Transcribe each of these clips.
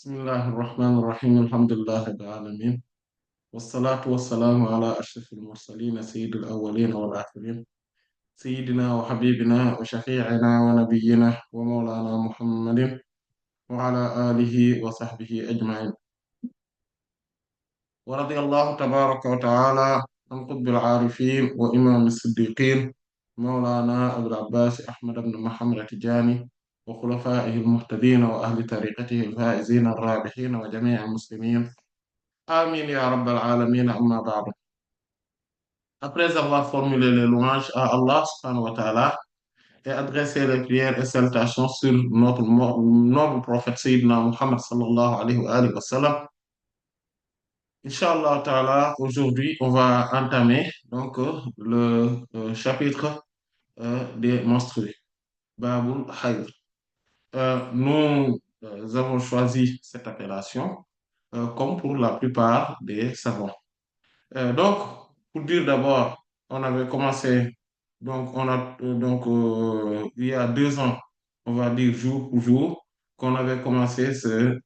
بسم الله الرحمن الرحيم الحمد لله رب العالمين والصلاة والسلام على أشرف المرسلين سيد الأولين والآخرين سيدنا وحبيبنا وشفيعنا ونبينا ومولانا محمد وعلى آله وصحبه أجمعين ورضي الله تبارك وتعالى عن قطب العارفين وإمام الصديقين مولانا أبو العباس أحمد بن محمد التجاني وخلفائه المهتدين وأهل طريقته الفائزين الرابحين وجميع المسلمين آمين يا رب العالمين أما بعد. Après avoir formulé les louanges à Allah subhanahu wa ta'ala et adressé les prières et salutations sur notre noble prophète Sayyidina Muhammad sallallahu alayhi wa sallam, Inch'Allah ta'ala, aujourd'hui on va entamer le chapitre des menstrues, Babul Hayd. Nous avons choisi cette appellation comme pour la plupart des savants. Donc, pour dire d'abord, on avait commencé, il y a 2 ans, on va dire jour pour jour, qu'on avait commencé ce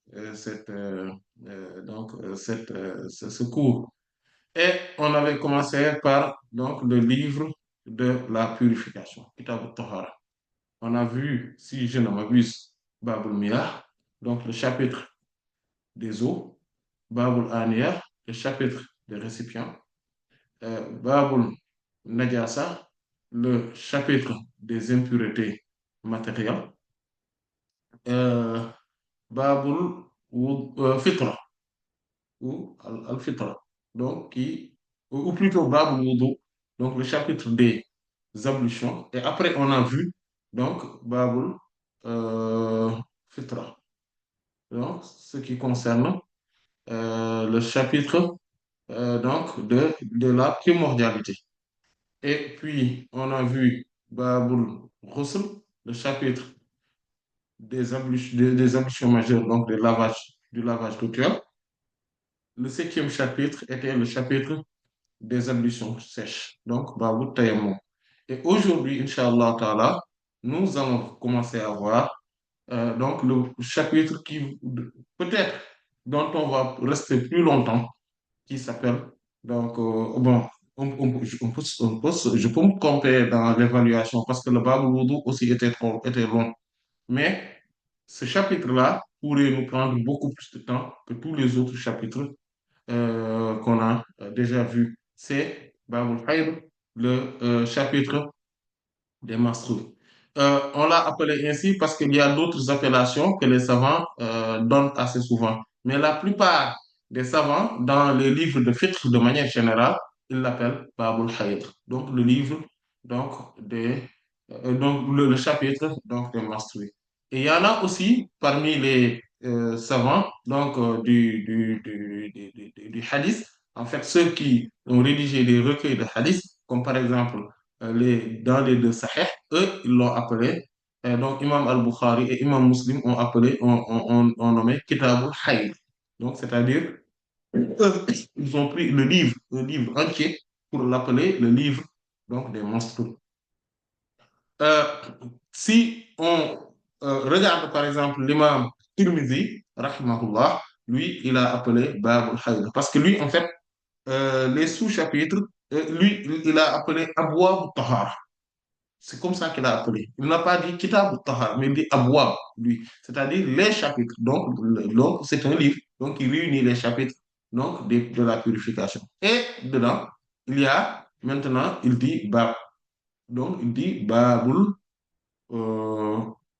cours. Et on avait commencé par donc le livre de la purification, Kitab al-Tahara. On a vu, si je ne m'abuse, Babul Miyah, donc le chapitre des eaux, Babul Aniyah, le chapitre des récipients. Babul Najasa, le chapitre des impuretés matérielles. Babul Fitra, ou Al-Fitra, donc ou plutôt Babul Wudu, donc le chapitre des ablutions. Et après, on a vu, donc, Babul Fitra, donc, ce qui concerne le chapitre de la primordialité. Et puis, on a vu Babul Ghusl, le chapitre des ablutions majeures, donc du lavage rituel. Le 7e chapitre était le chapitre des ablutions sèches, donc Babul Tayammum. Et aujourd'hui, Inch'Allah Ta'ala, nous allons commencer à voir donc le chapitre qui, peut-être, dont on va rester plus longtemps, qui s'appelle, bon, je peux me tromper dans l'évaluation parce que le Bab Wudu aussi était long. Mais ce chapitre-là pourrait nous prendre beaucoup plus de temps que tous les autres chapitres qu'on a déjà vus. C'est Babul Hayd, le chapitre des menstrues. On l'a appelé ainsi parce qu'il y a d'autres appellations que les savants donnent assez souvent. Mais la plupart des savants, dans les livres de fiqh de manière générale, ils l'appellent Babul Hayd. Donc le livre, le chapitre des menstrues. Et il y en a aussi parmi les savants du hadith, en fait ceux qui ont rédigé des recueils de hadith, comme par exemple dans les deux Sahih, eux, ils l'ont appelé, donc Imam al-Bukhari et Imam Muslim ont nommé Kitab al-Hayd. Donc, c'est-à-dire, ils ont pris le livre entier pour l'appeler le livre des monstres. Euh, Si on regarde par exemple l'imam Tirmidhi, rahimahullah, lui, il a appelé Bab al-Hayd. Parce que lui, en fait, les sous-chapitres, lui, il a appelé Abwab al-Tahar. C'est comme ça qu'il a appelé. Il n'a pas dit Kitab al-Tahar, mais il dit Abwab, lui. C'est-à-dire les chapitres. Donc c'est un livre. Donc, il réunit les chapitres de la purification. Et dedans, il y a, maintenant, il dit Bab. Donc, il dit euh,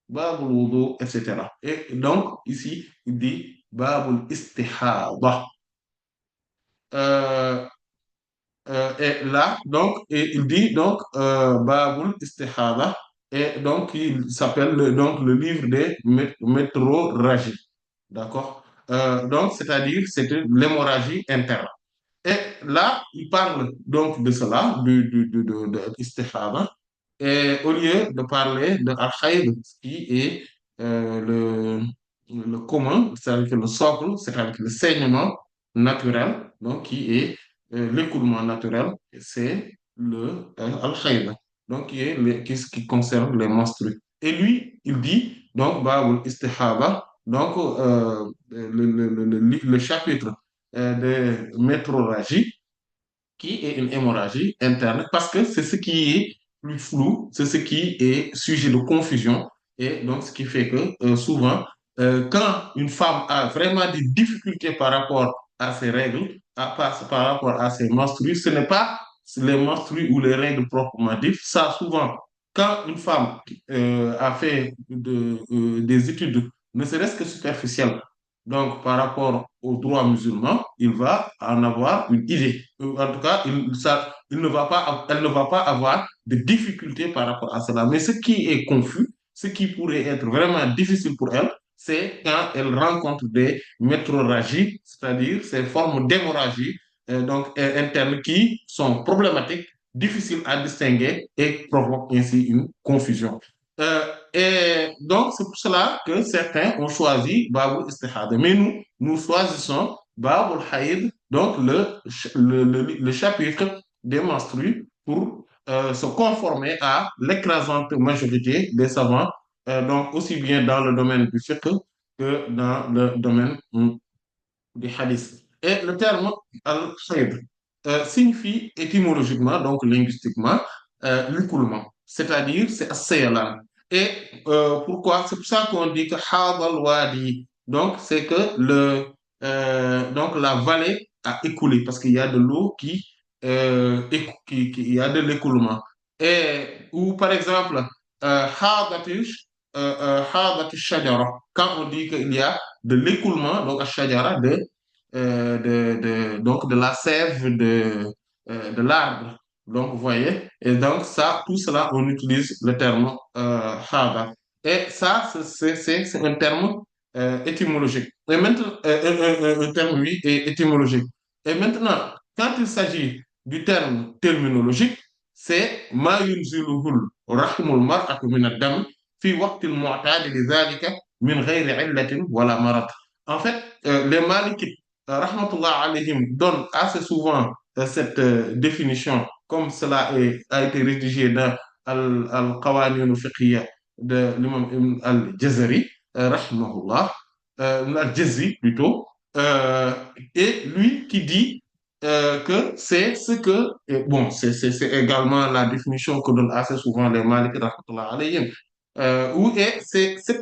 Babul Wudu, etc. Et donc, ici, il dit Babul Istihada. Euh, et là, il dit Babul Istihada, et donc il s'appelle le livre des métrorragies. D'accord? Donc, c'est-à-dire, c'est l'hémorragie interne. Et là, il parle donc de cela, de l'istihada, et au lieu de parler de al-hayd, qui est le commun, c'est-à-dire que le socle, c'est-à-dire que le saignement naturel, donc qui est l'écoulement naturel, c'est le al-hayd, donc qui concerne les menstrues. Et lui, il dit, donc, Babul istihada, donc le chapitre de métrorragie, qui est une hémorragie interne, parce que c'est ce qui est plus flou, c'est ce qui est sujet de confusion. Et donc, ce qui fait que souvent, quand une femme a vraiment des difficultés par rapport à ses règles, par rapport à ses menstrues, ce n'est pas les menstrues ou les règles proprement dites. Ça, souvent, quand une femme a fait des études, ne serait-ce que superficielles, donc par rapport au droit musulman, il va en avoir une idée. En tout cas, il ne va pas, elle ne va pas avoir de difficultés par rapport à cela. Mais ce qui est confus, ce qui pourrait être vraiment difficile pour elle, c'est quand elle rencontre des métrorragies, c'est-à-dire ces formes d'hémorragie internes qui sont problématiques, difficiles à distinguer et provoquent ainsi une confusion. Et donc, c'est pour cela que certains ont choisi Babul Istihada. Mais nous choisissons Babul Haïd, donc le chapitre des menstrues, pour se conformer à l'écrasante majorité des savants, donc aussi bien dans le domaine du fiqh que dans le domaine du hadith. Et le terme al-khayd signifie étymologiquement, donc linguistiquement, l'écoulement, c'est-à-dire c'est as. Et pourquoi? C'est pour ça qu'on dit que hadal wadi. Donc, c'est que donc la vallée a écoulé parce qu'il y a de l'eau il y a de l'écoulement. Et, ou par exemple, hadatish, hadatish shajara. Quand on dit qu'il y a de l'écoulement, donc à shajara, donc de la sève de l'arbre. Donc, vous voyez, et donc ça, tout cela, on utilise le terme hada. Et ça, c'est un terme étymologique. Et maintenant, un terme, oui, étymologique. Et maintenant, quand il s'agit du terme terminologique, c'est ma yunziluhul rahmul mar'atu min ad-dam fi waqtil mu'tad li dhalika min ghayri illatin wala marad. En fait, les Malikites, rahmatullah alayhim, donnent assez souvent cette définition, comme a été rédigé dans Al-Qawanin al-Fiqhiyya de l'imam Ibn al-Jazari, rahimahullah, al-Jazri plutôt, euh, et lui qui dit que c'est ce que, et bon, c'est également la définition que donnent assez souvent les Malikites, rahmatullah alayhim,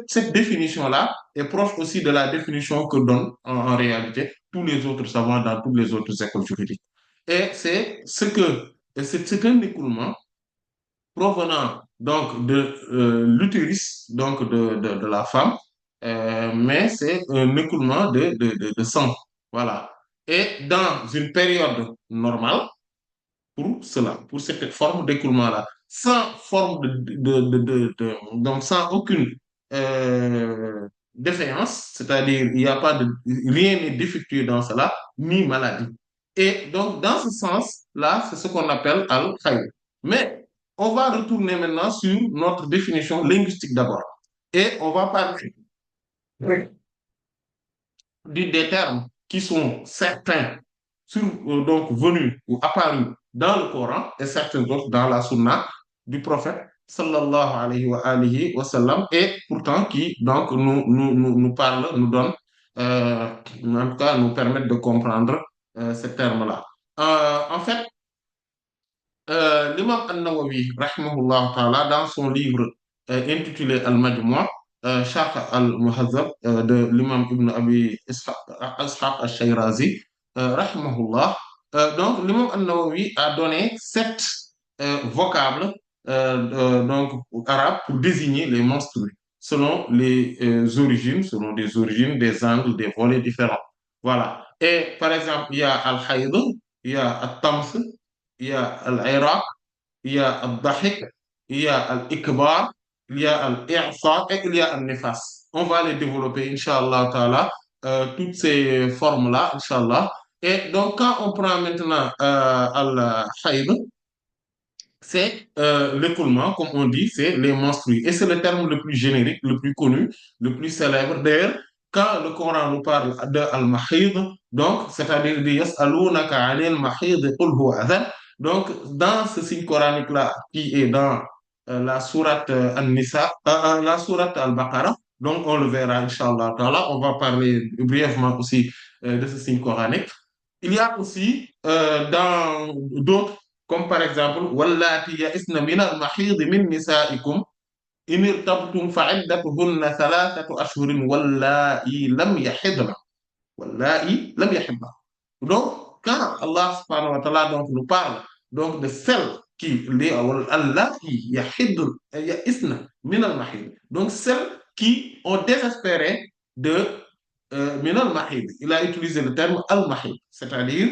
cette définition-là est proche aussi de la définition que donnent en réalité tous les autres savants dans toutes les autres écoles juridiques. Et c'est un écoulement provenant donc de l'utérus donc de la femme, mais c'est un écoulement de sang. Voilà. Et dans une période normale, pour cela, pour cette forme d'écoulement-là, sans forme donc sans aucune défaillance, c'est-à-dire il n'y a pas de, rien n'est défectueux dans cela, ni maladie. Et donc, dans ce sens-là, c'est ce qu'on appelle al-khayr. Mais on va retourner maintenant sur notre définition linguistique d'abord. Et on va parler des termes qui sont certains donc venus ou apparus dans le Coran et certains autres dans la Sunna du prophète sallallahu alayhi wa sallam et pourtant qui donc nous parlent, nous donnent, en tout cas nous permettent de comprendre ces termes-là. En fait, l'imam An-Nawawi, rahimahullah ta'ala, dans son livre intitulé Al-Majmu', Sharh al-Muhazzab de l'imam Ibn Abi Ishaq al-Shayrazi, rahimahullah, donc l'imam An-Nawawi a donné 7 vocables donc, arabes pour désigner les menstrues, selon les origines, selon des origines, des angles, des volets différents. Voilà. Et par exemple, il y a Al-Hayd, il y a Al-Tams, il y a Al-Iraq, il y a Al-Dahik, il y a Al-Ikbar, il y a Al-I'sar et il y a Al-Nifas. On va les développer, Inch'Allah Ta'ala, toutes ces formes-là, Inch'Allah. Et donc, quand on prend maintenant Al-Haïd, c'est l'écoulement, comme on dit, c'est les menstrues. Et c'est le terme le plus générique, le plus connu, le plus célèbre. D'ailleurs, quand le Coran nous parle de al-mahid, donc, c'est-à-dire de yas'alunaka 'anil mahid qul huwa adhan. Donc, dans ce signe coranique-là, qui est dans la sourate An-Nisa, la sourate Al-Baqarah, Donc, on le verra, Inch'Allah. Ta'ala. On va parler brièvement aussi de ce signe coranique. Il y a aussi dans d'autres, comme par exemple, Wallati ya'isna min al-mahid min nisa'ikum in irtabtum fa'iddatuhunna thalathatu ashhurin wallahi lam yahidna. Wallahi lam yahidna. Donc, quand Allah subhanahu wa ta'ala donc, nous parle donc, de celles qui, Allah, ya'isna min al-mahid. Donc, celles qui ont désespéré de min al-mahid. Il a utilisé le terme al-mahid, c'est-à-dire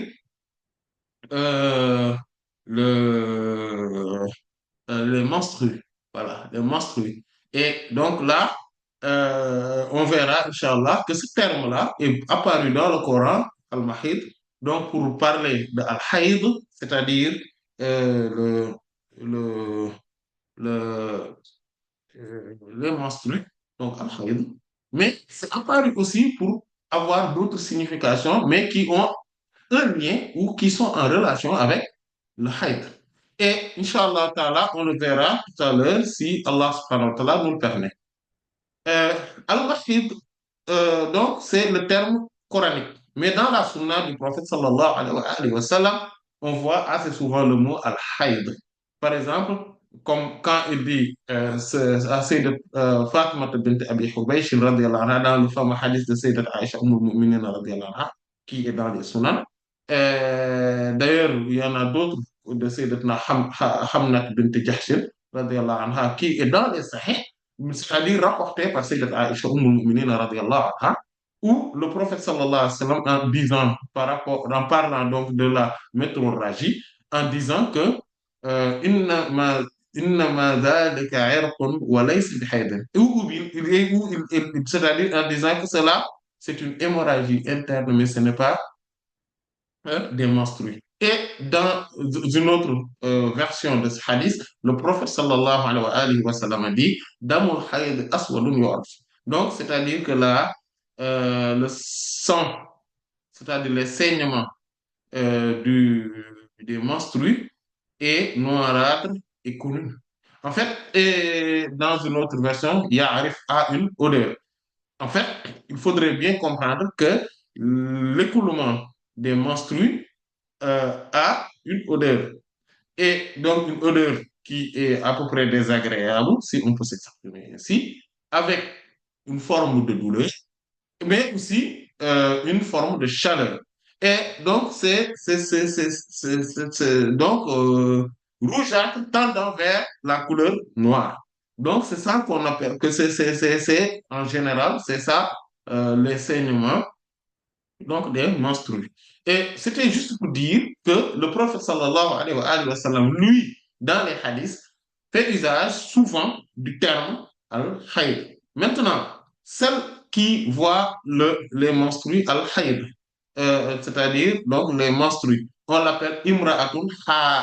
euh, le, les menstrues. Voilà, les menstrues. Et donc là, on verra, Inch'Allah, que ce terme-là est apparu dans le Coran, al-mahid, donc pour parler de al-haïd, c'est-à-dire euh, le, le, les menstrues, donc al-haïd. Mais c'est apparu aussi pour avoir d'autres significations, mais qui ont un lien ou qui sont en relation avec le haïd. Et Inch'Allah Ta'ala, on le verra tout à l'heure si Allah subhanahu wa ta'ala nous le permet. Euh, Al-Mahid, donc, c'est le terme coranique. Mais dans la sunna du prophète sallallahu alayhi wa sallam, on voit assez souvent le mot al-haïd. Par exemple, comme quand il dit à Sayyidat Fatima bint Abi Hubaysh radiyallahu anha, dans le fameux hadith de Sayyidat Aisha Mu'minin radiyallahu anha, qui est dans les sunnans. D'ailleurs, il y en a d'autres de Sayyidatna Hamnat bint Jahsh radiyallahu anha, qui est dans les sahih, c'est-à-dire rapporté par Sayyidat Aisha Mu'minin radiyallahu anha, où le prophète sallallahu alayhi wa sallam, en disant, en parlant donc de la métrorragie, en disant que إنما إنما ذلك عرق وليس بحيض. C'est-à-dire en disant que cela, c'est une hémorragie interne, mais ce n'est pas des menstrues. Et dans une autre version de ce hadith, le prophète sallallahu alayhi wa sallam a dit Damul hayd aswadun yu'raf. Donc, c'est-à-dire que là, le sang, c'est-à-dire les saignements des menstrues est noirâtre et connu. En fait, et dans une autre version, Ya'rif a une odeur. En fait, il faudrait bien comprendre que l'écoulement des menstrues a une odeur. Et donc, une odeur qui est à peu près désagréable, si on peut s'exprimer ainsi, avec une forme de douleur, mais aussi une forme de chaleur. Et donc, donc rougeâtre tendant vers la couleur noire. Donc, c'est ça qu'on appelle, que en général, c'est ça, les saignements donc des menstrues. Et c'était juste pour dire que le prophète sallallahu alayhi wa sallam, lui, dans les hadiths, fait usage souvent du terme al-hayd. Maintenant, celles qui voient les menstrues al-hayd, c'est-à-dire donc les menstrues, on l'appelle imra'atun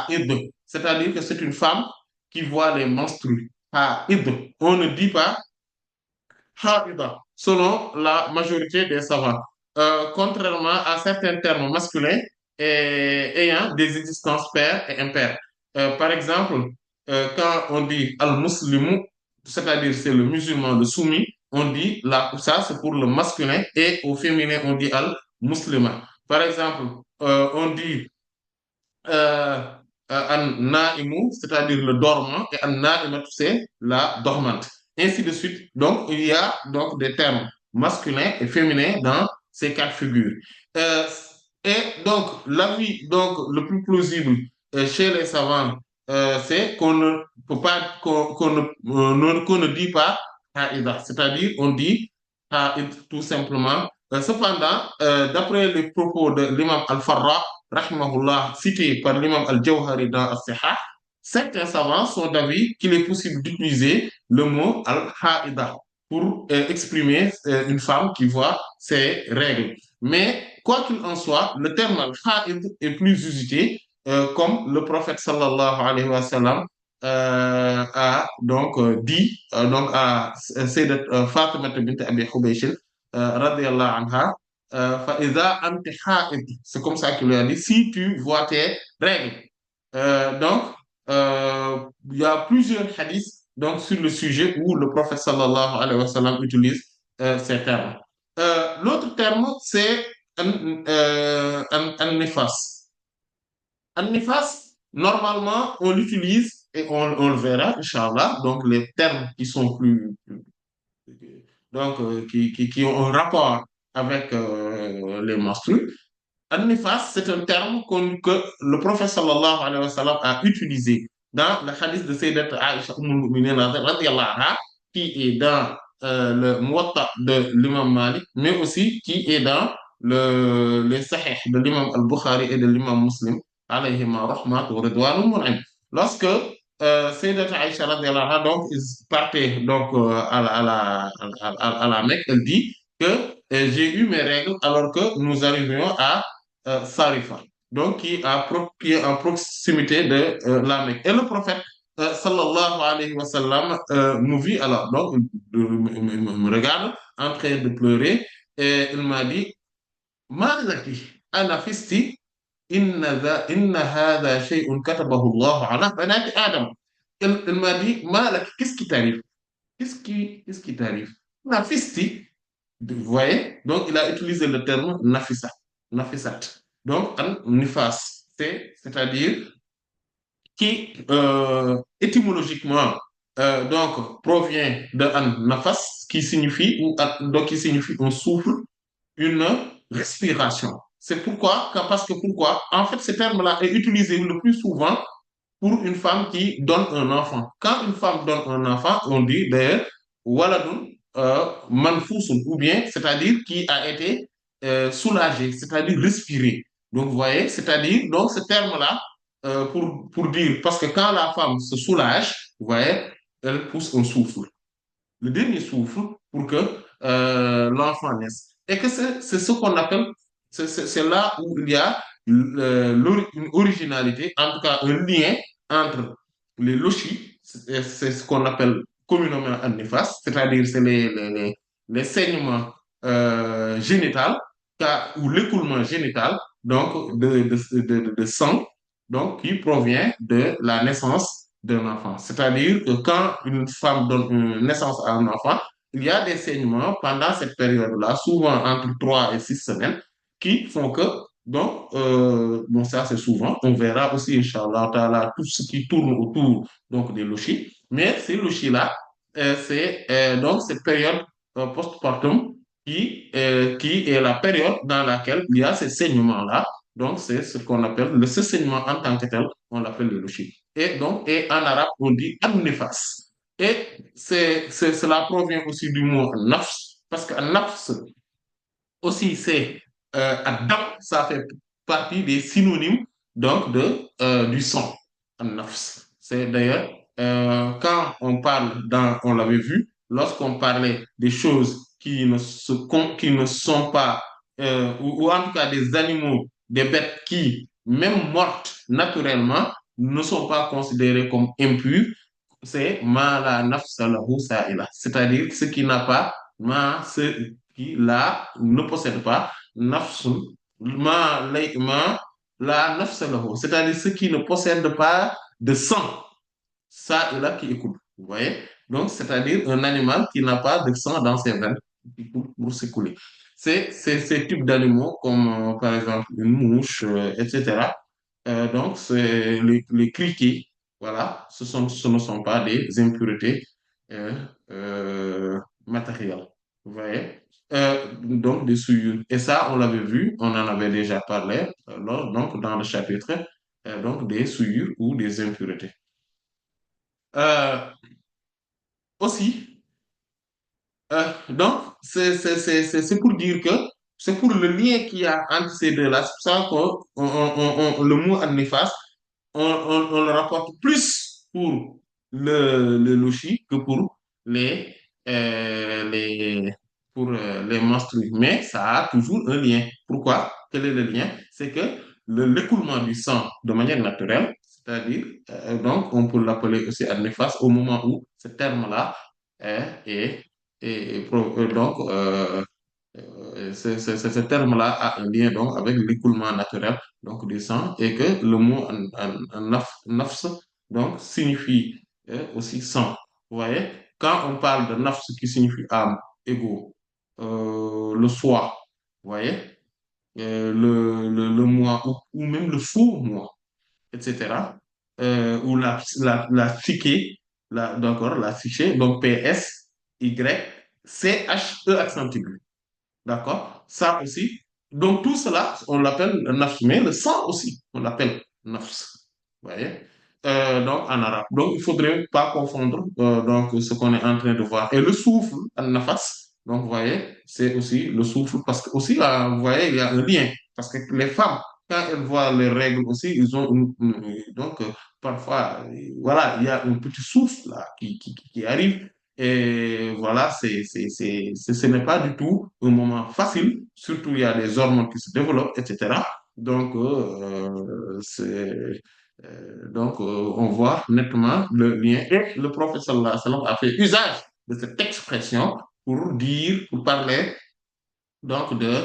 haid, c'est-à-dire que c'est une femme qui voit les menstrues. Haid. On ne dit pas Haïda, selon la majorité des savants. Contrairement à certains termes masculins ayant des existences paires et impaires. Par exemple, quand on dit al-muslimu, c'est-à-dire c'est le musulman, le soumis, on dit là, ça c'est pour le masculin et au féminin on dit al-muslima. Par exemple, on dit euh, an-na'imu, c'est-à-dire le dormant, et an-na'imatu, c'est la dormante. Ainsi de suite. Donc, il y a donc des termes masculins et féminins dans ces quatre figures. Euh, et donc, l'avis donc, le plus plausible chez les savants, c'est qu'on ne peut pas, qu'on ne dit pas haïda, c'est-à-dire on dit haïd tout simplement. Cependant, d'après les propos de l'imam Al-Farra, rahimahullah, cité par l'imam Al-Jawhari dans As-Sihah, certains savants sont d'avis qu'il est possible d'utiliser le mot al-haïda pour exprimer une femme qui voit ses règles. Mais quoi qu'il en soit, le terme al-haïd est plus usité, comme le prophète sallallahu alayhi wa sallam a donc dit donc à Sayyidat Fatima bint Abi Hubaysh radiyallahu anha, c'est comme ça qu'il lui a dit, si tu vois tes règles. Donc, il y a plusieurs hadiths donc sur le sujet où le prophète sallallahu alayhi wa sallam utilise ces termes. L'autre terme, c'est an-nifas. An-nifas, normalement, on l'utilise et on le verra, Inch'Allah. Donc, les termes qui sont qui ont un rapport avec les menstrues. An-nifas, c'est un terme que le prophète sallallahu alayhi wa sallam a utilisé dans le hadith de Sayyidat Aisha radiyallahu anha, qui est dans le Muwatta de l'imam Malik, mais aussi qui est dans les Sahih de l'imam Al-Bukhari et de l'imam Muslim, alayhima rahmatu wa ridwanul mun'im. Lorsque Sayyidat Aisha radiyallahu anha donc, partait donc, à la Mecque, elle dit que j'ai eu mes règles alors que nous arrivions à Sarifa, donc qui est en proximité de la Mecque. Et le prophète sallallahu alayhi wa sallam nous vit alors, donc me regarde en train de pleurer et il m'a dit, ما لك أنا فستي إن هذا شيء كتبه الله على بنات آدم. Il m'a dit, Malak, qu'est-ce qui t'arrive? Qu'est-ce qui t'arrive? Nafisti, vous voyez? Donc, il a utilisé le terme nafisa, nafisat. Donc, an nifas, c'est-à-dire qui, étymologiquement, donc, provient de an nafas, qui signifie, donc, qui signifie un souffle, une respiration. C'est pourquoi, parce que pourquoi? En fait, ce terme-là est utilisé le plus souvent pour une femme qui donne un enfant. Quand une femme donne un enfant, on dit d'ailleurs waladun manfousun, ou bien, c'est-à-dire qui a été soulagé, c'est-à-dire respiré. Donc, vous voyez, c'est-à-dire, donc ce terme-là, pour dire, parce que quand la femme se soulage, vous voyez, elle pousse un souffle, le dernier souffle pour que l'enfant naisse. Et que c'est ce qu'on appelle, c'est là où il y a une originalité, en tout cas un lien entre les lochis, c'est ce qu'on appelle communément un néfaste, c'est-à-dire c'est les saignements génitaux ou l'écoulement génital donc de sang donc, qui provient de la naissance d'un enfant. C'est-à-dire que quand une femme donne une naissance à un enfant, il y a des saignements pendant cette période-là, souvent entre 3 et 6 semaines, qui font que, donc, bon, ça c'est souvent, on verra aussi, Inch'Allah, tout ce qui tourne autour donc, des lochis. Mais ces lochis-là, c'est donc cette période postpartum qui est la période dans laquelle il y a ces saignements-là. Donc, c'est ce qu'on appelle le saignement en tant que tel, on l'appelle le lochi. Et donc, et en arabe, on dit an-nifas. Et cela provient aussi du mot nafs, parce que nafs aussi, c'est adam, ça fait partie des synonymes donc du sang, an-nafs. C'est d'ailleurs, quand on parle on l'avait vu, lorsqu'on parlait des choses qui ne sont pas, ou en tout cas des animaux, des bêtes qui, même mortes naturellement, ne sont pas considérées comme impures, c'est ma la nafsa lahu sa'ila, c'est-à-dire ce qui n'a pas, ce qui là ne possède pas nafsun, ma la nafsa lahu, c'est-à-dire ce qui ne possède pas de sang, sa'ila qui écoule. Vous voyez? Donc, c'est-à-dire un animal qui n'a pas de sang dans ses veines pour s'écouler. C'est ces types d'animaux comme par exemple une mouche, etc. Donc, c'est les criquets, voilà, ce ne sont pas des impuretés euh, matérielles. Vous voyez? Donc, des souillures. Et ça, on l'avait vu, on en avait déjà parlé donc, dans le chapitre donc, des souillures ou des impuretés. Euh, aussi, donc, c'est pour dire que c'est pour le lien qu'il y a entre ces deux-là. C'est pour ça que le mot néfaste, on le rapporte plus pour le lochi que pour les, les, les menstrues. Mais ça a toujours un lien. Pourquoi? Quel est le lien? C'est que l'écoulement du sang de manière naturelle, c'est-à-dire, donc, on peut l'appeler aussi néfaste au moment où ce terme-là est, donc, ce terme-là a un lien donc avec l'écoulement naturel donc du sang et que le mot nafs donc signifie aussi sang. Vous voyez, quand on parle de nafs qui signifie âme, ego, le soi, vous voyez, le moi ou même le faux moi, etc. Ou la psyché, d'accord, la psyché, donc PS, Y, C, H, E accent aigu. D'accord? Ça aussi. Donc tout cela, on l'appelle nafs, mais le sang aussi, on l'appelle nafs. Vous voyez? Donc en arabe. Donc il ne faudrait pas confondre donc, ce qu'on est en train de voir. Et le souffle, al-nafas, donc vous voyez, c'est aussi le souffle, parce que aussi, vous voyez, il y a un lien. Parce que les femmes, quand elles voient les règles aussi, ils ont donc parfois, voilà, il y a un petit souffle là qui arrive. Et voilà, ce n'est pas du tout un moment facile, surtout il y a des hormones qui se développent, etc. Donc, on voit nettement le lien. Et le prophète sallallahu alayhi wa sallam a fait usage de cette expression pour dire, pour parler donc des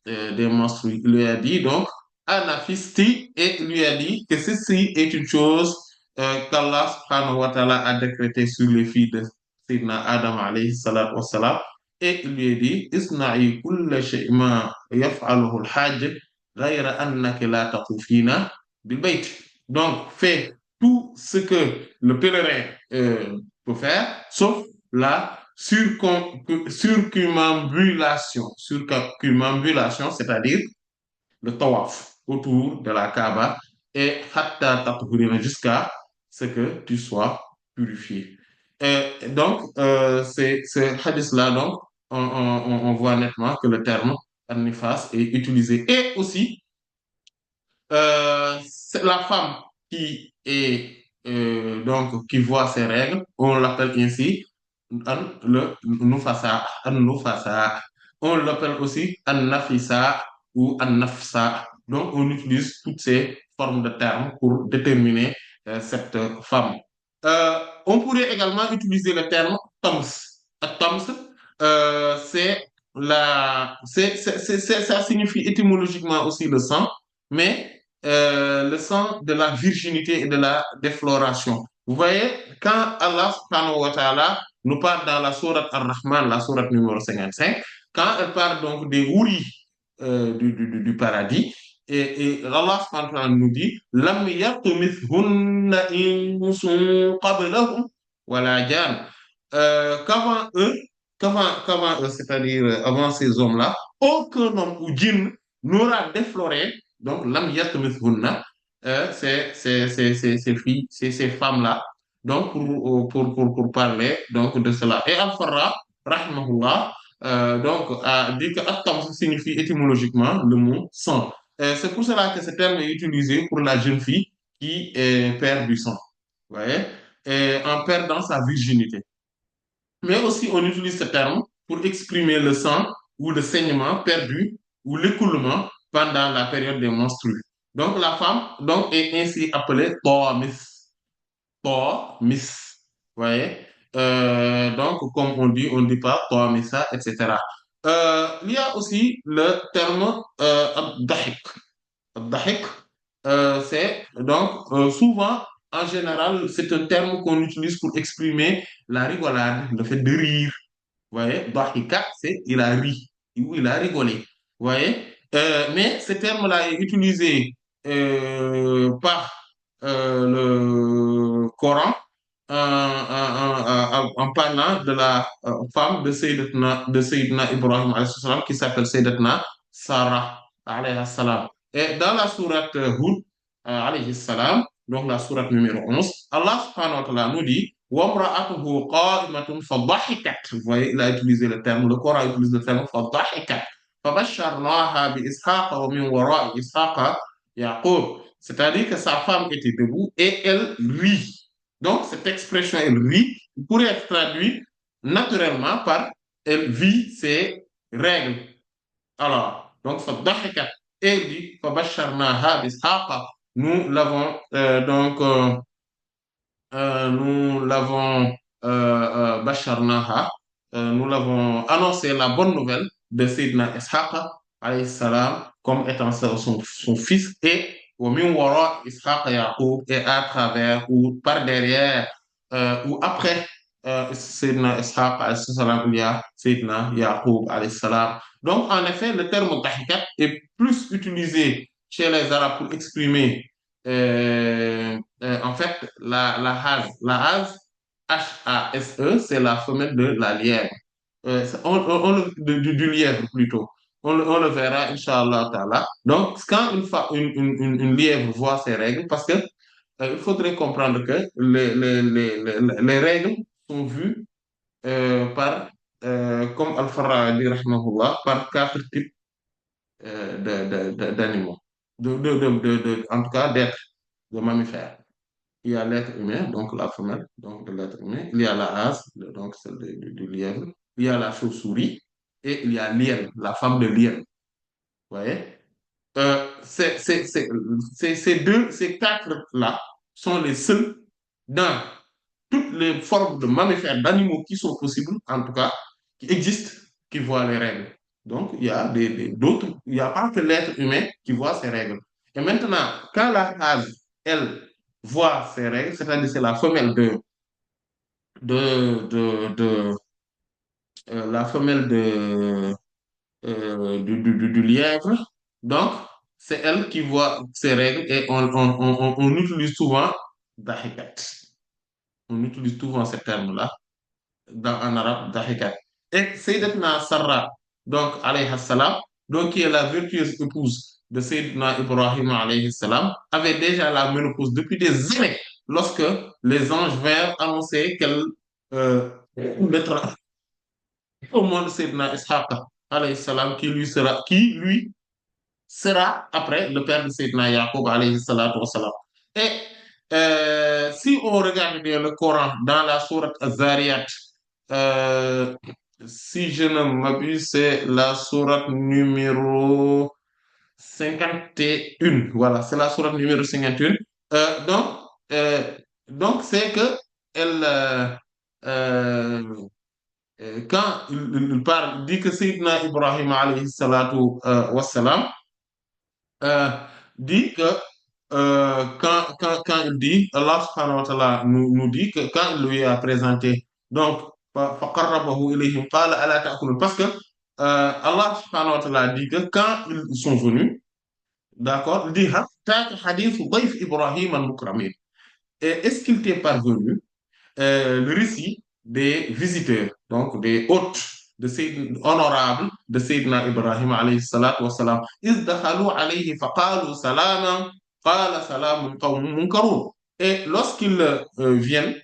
menstrues. Il lui a dit donc, Anafisti, et lui a dit que ceci est une chose qu'Allah subhanahu wa ta'ala a décrété sur les filles de Sidna Adam alayhi salatu wa salam. Et il lui a dit, Isna'i kulla shay'ma yaf'aluhu al-hajj, ghayra annaka la taqufina bil bayt. Donc, fais tout ce que le pèlerin peut faire, sauf la circumambulation, c'est-à-dire le tawaf autour de la Kaaba et hatta tatahurina jusqu'à ce que tu sois purifié. Et donc, c'est ce hadith-là, donc, on voit nettement que le terme an-nifas est utilisé. Et aussi, c'est la femme qui est donc qui voit ses règles, on l'appelle ainsi le nufasa, an nufasa. On l'appelle aussi an nafisa ou an nafsa. Donc on utilise toutes ces formes de termes pour déterminer cette femme. On pourrait également utiliser le terme tams. Tams, ça signifie étymologiquement aussi le sang, mais le sang de la virginité et de la défloration. Vous voyez, quand Allah subhanahu wa ta'ala nous parle dans la sourate Ar-Rahman, la sourate numéro 55, quand elle parle donc des houris du paradis, et Allah subhanahu wa ta'ala nous dit Lam yatmithunna insun qablahum wala jan. Qu'avant eux, qu'avant eux, c'est-à-dire avant ces hommes-là, aucun homme ou djinn n'aura défloré, donc lam yatmithunna, ces filles, ces femmes-là, donc pour parler donc de cela. Et Al-Farra, rahimahullah, donc a dit que Attam signifie étymologiquement le mot sang. C'est pour cela que ce terme est utilisé pour la jeune fille qui perd du sang, vous voyez, et en perdant sa virginité. Mais aussi, on utilise ce terme pour exprimer le sang ou le saignement perdu ou l'écoulement pendant la période des menstrues. Donc, la femme donc, est ainsi appelée Toamis. Toamis. Vous voyez? Donc, comme on dit pas Toamisa, etc. Il y a aussi le terme Abdahik. Abdahik, c'est donc souvent, en général, c'est un terme qu'on utilise pour exprimer la rigolade, le fait de rire. Vous voyez, Dahika, c'est il a ri ou il a rigolé. Vous voyez? Mais ce terme-là est utilisé par le Coran en parlant de la femme de Sayyidina Ibrahim alayhi salam, qui s'appelle Sayyidatna Sarah alayhi salam. Et dans la sourate Hud alayhi salam, donc la sourate numéro 11, Allah subhanahu wa ta'ala nous dit وَامْرَأَتُهُ قَائِمَةٌ فَضَحِكَتْ. Vous voyez, il a utilisé le terme, le Coran utilise le terme فَضَحِكَتْ. فَبَشَّرْنَاهَا بِإِسْحَاقَ وَمِنْ وَرَاءِ إِسْحَاقَ يَعْقُوبَ. C'est-à-dire que sa femme était debout et elle rit. Donc, cette expression, elle rit, pourrait être traduite naturellement par elle vit ses règles. Alors, donc, فَضَحِكَتْ. Et il dit فَبَشَّرْنَاهَا بِإِسْحَاقَ. Nous l'avons nous l'avons Basharnaha, nous l'avons annoncé la bonne nouvelle de Sayyidina Ishaq alayhi salam comme étant son fils et au min wara Ishaq Yaqub et à travers ou par derrière ou après Sayyidina Ishaq alayhi salam, il y a Sayyidina Yaqub alayhi salam. Donc, en effet, le terme dahikat est plus utilisé chez les Arabes pour exprimer, en fait, la hase. La hase, Hase, c'est la femelle de la lièvre. Du lièvre plutôt. On le verra, Inch'Allah Ta'ala. Donc, quand une lièvre voit ses règles, parce que il faudrait comprendre que les règles sont vues par, comme Al-Farra dit, rahimahullah, par quatre types d'animaux, en tout cas d'êtres, de mammifères. Il y a l'être humain, donc la femelle donc de l'être humain. Il y a la hase, donc celle du lièvre. Il y a la chauve-souris et il y a l'hyène, la femme de l'hyène. Vous voyez? Ces quatre-là sont les seuls dans toutes les formes de mammifères, d'animaux qui sont possibles, en tout cas, qui existent, qui voient les règles. Donc, il y a d'autres, il n'y a pas que l'être humain qui voit ces règles. Et maintenant, quand la hase, elle, voit ces règles, c'est-à-dire c'est la femelle de la femelle du lièvre. Donc, c'est elle qui voit ces règles et on utilise souvent dahikat. On utilise souvent ce terme-là en arabe, dahikat. Et Sayyidatuna Sarra, donc, alayhi salam, donc, qui est la virtueuse épouse de Sayyidina Ibrahim, alayhi salam, avait déjà la ménopause depuis des années lorsque les anges vinrent annoncer qu'elle mettra au monde Sayyidina Ishaq, alayhi salam, qui lui sera après le père de Sayyidina Yaqub alayhi salatu wassalam. Et si on regarde bien le Coran dans la sourate Az-Zariyat, euh, si je ne m'abuse, c'est la sourate numéro 51. Voilà, c'est la sourate numéro 51. Euh, donc, euh, donc c'est que elle, euh, quand il parle, dit que Sayyidina Ibrahim alayhi salatu wassalam, euh, dit que quand il dit, Allah subhanahu wa ta'ala nous dit que quand il lui a présenté, donc, فَقَرَّبَهُ إِلَيْهِمْ قَالَ أَلَا تَأْكُلُونَ parce que Allah subhanahu wa ta'ala dit que quand ils sont venus, d'accord, il dit, حَتَّى حَدِيثُ ضَيْفِ إِبْرَاهِيمَ الْمُكْرَمِينَ. Et est-ce qu'il t'est parvenu le récit des visiteurs, donc des hôtes honorables de Sayyidina Ibrahim alayhi salatu wa salam. إِذْ دَخَلُوا عَلَيْهِ فَقَالُوا سَلَامًا قَالَ سَلَامٌ قَوْمٌ مُنْكَرُونَ. Et lorsqu'ils viennent,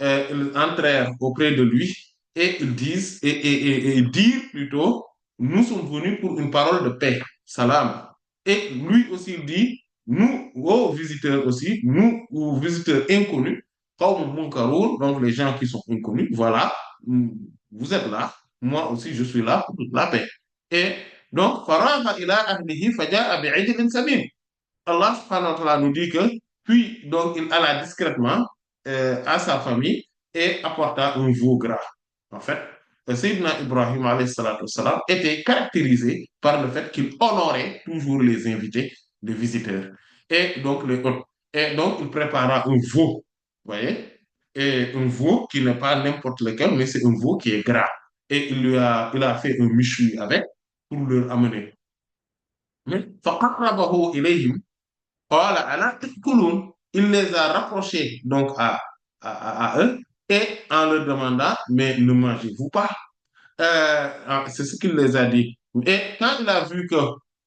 ils entrèrent auprès de lui et ils disent, et ils dirent plutôt, nous sommes venus pour une parole de paix, salam. Et lui aussi il dit, nous, aux visiteurs aussi, nous, aux visiteurs inconnus, Qawm Munkaroun, donc les gens qui sont inconnus, voilà, vous êtes là, moi aussi je suis là pour toute la paix. Et donc, Faraha ila ahlihi faja'a bi'ijlin samin. Allah subhanahu wa ta'ala nous dit que, puis donc il alla discrètement à sa famille et apporta un veau gras. En fait, Sayyidina Ibrahim alayhi salatu wassalam, était caractérisé par le fait qu'il honorait toujours les invités, les visiteurs. Et donc, et donc il prépara un veau, vous voyez, et un veau qui n'est pas n'importe lequel, mais c'est un veau qui est gras. Et il a fait un méchoui avec pour leur amener. Mais فَقَرَّبَهُ إِلَيْهِمْ قَالَ أَلَا تَأْكُلُونَ. Il les a rapprochés donc à eux et en leur demandant, mais ne mangez-vous pas? C'est ce qu'il les a dit. Et quand il a vu que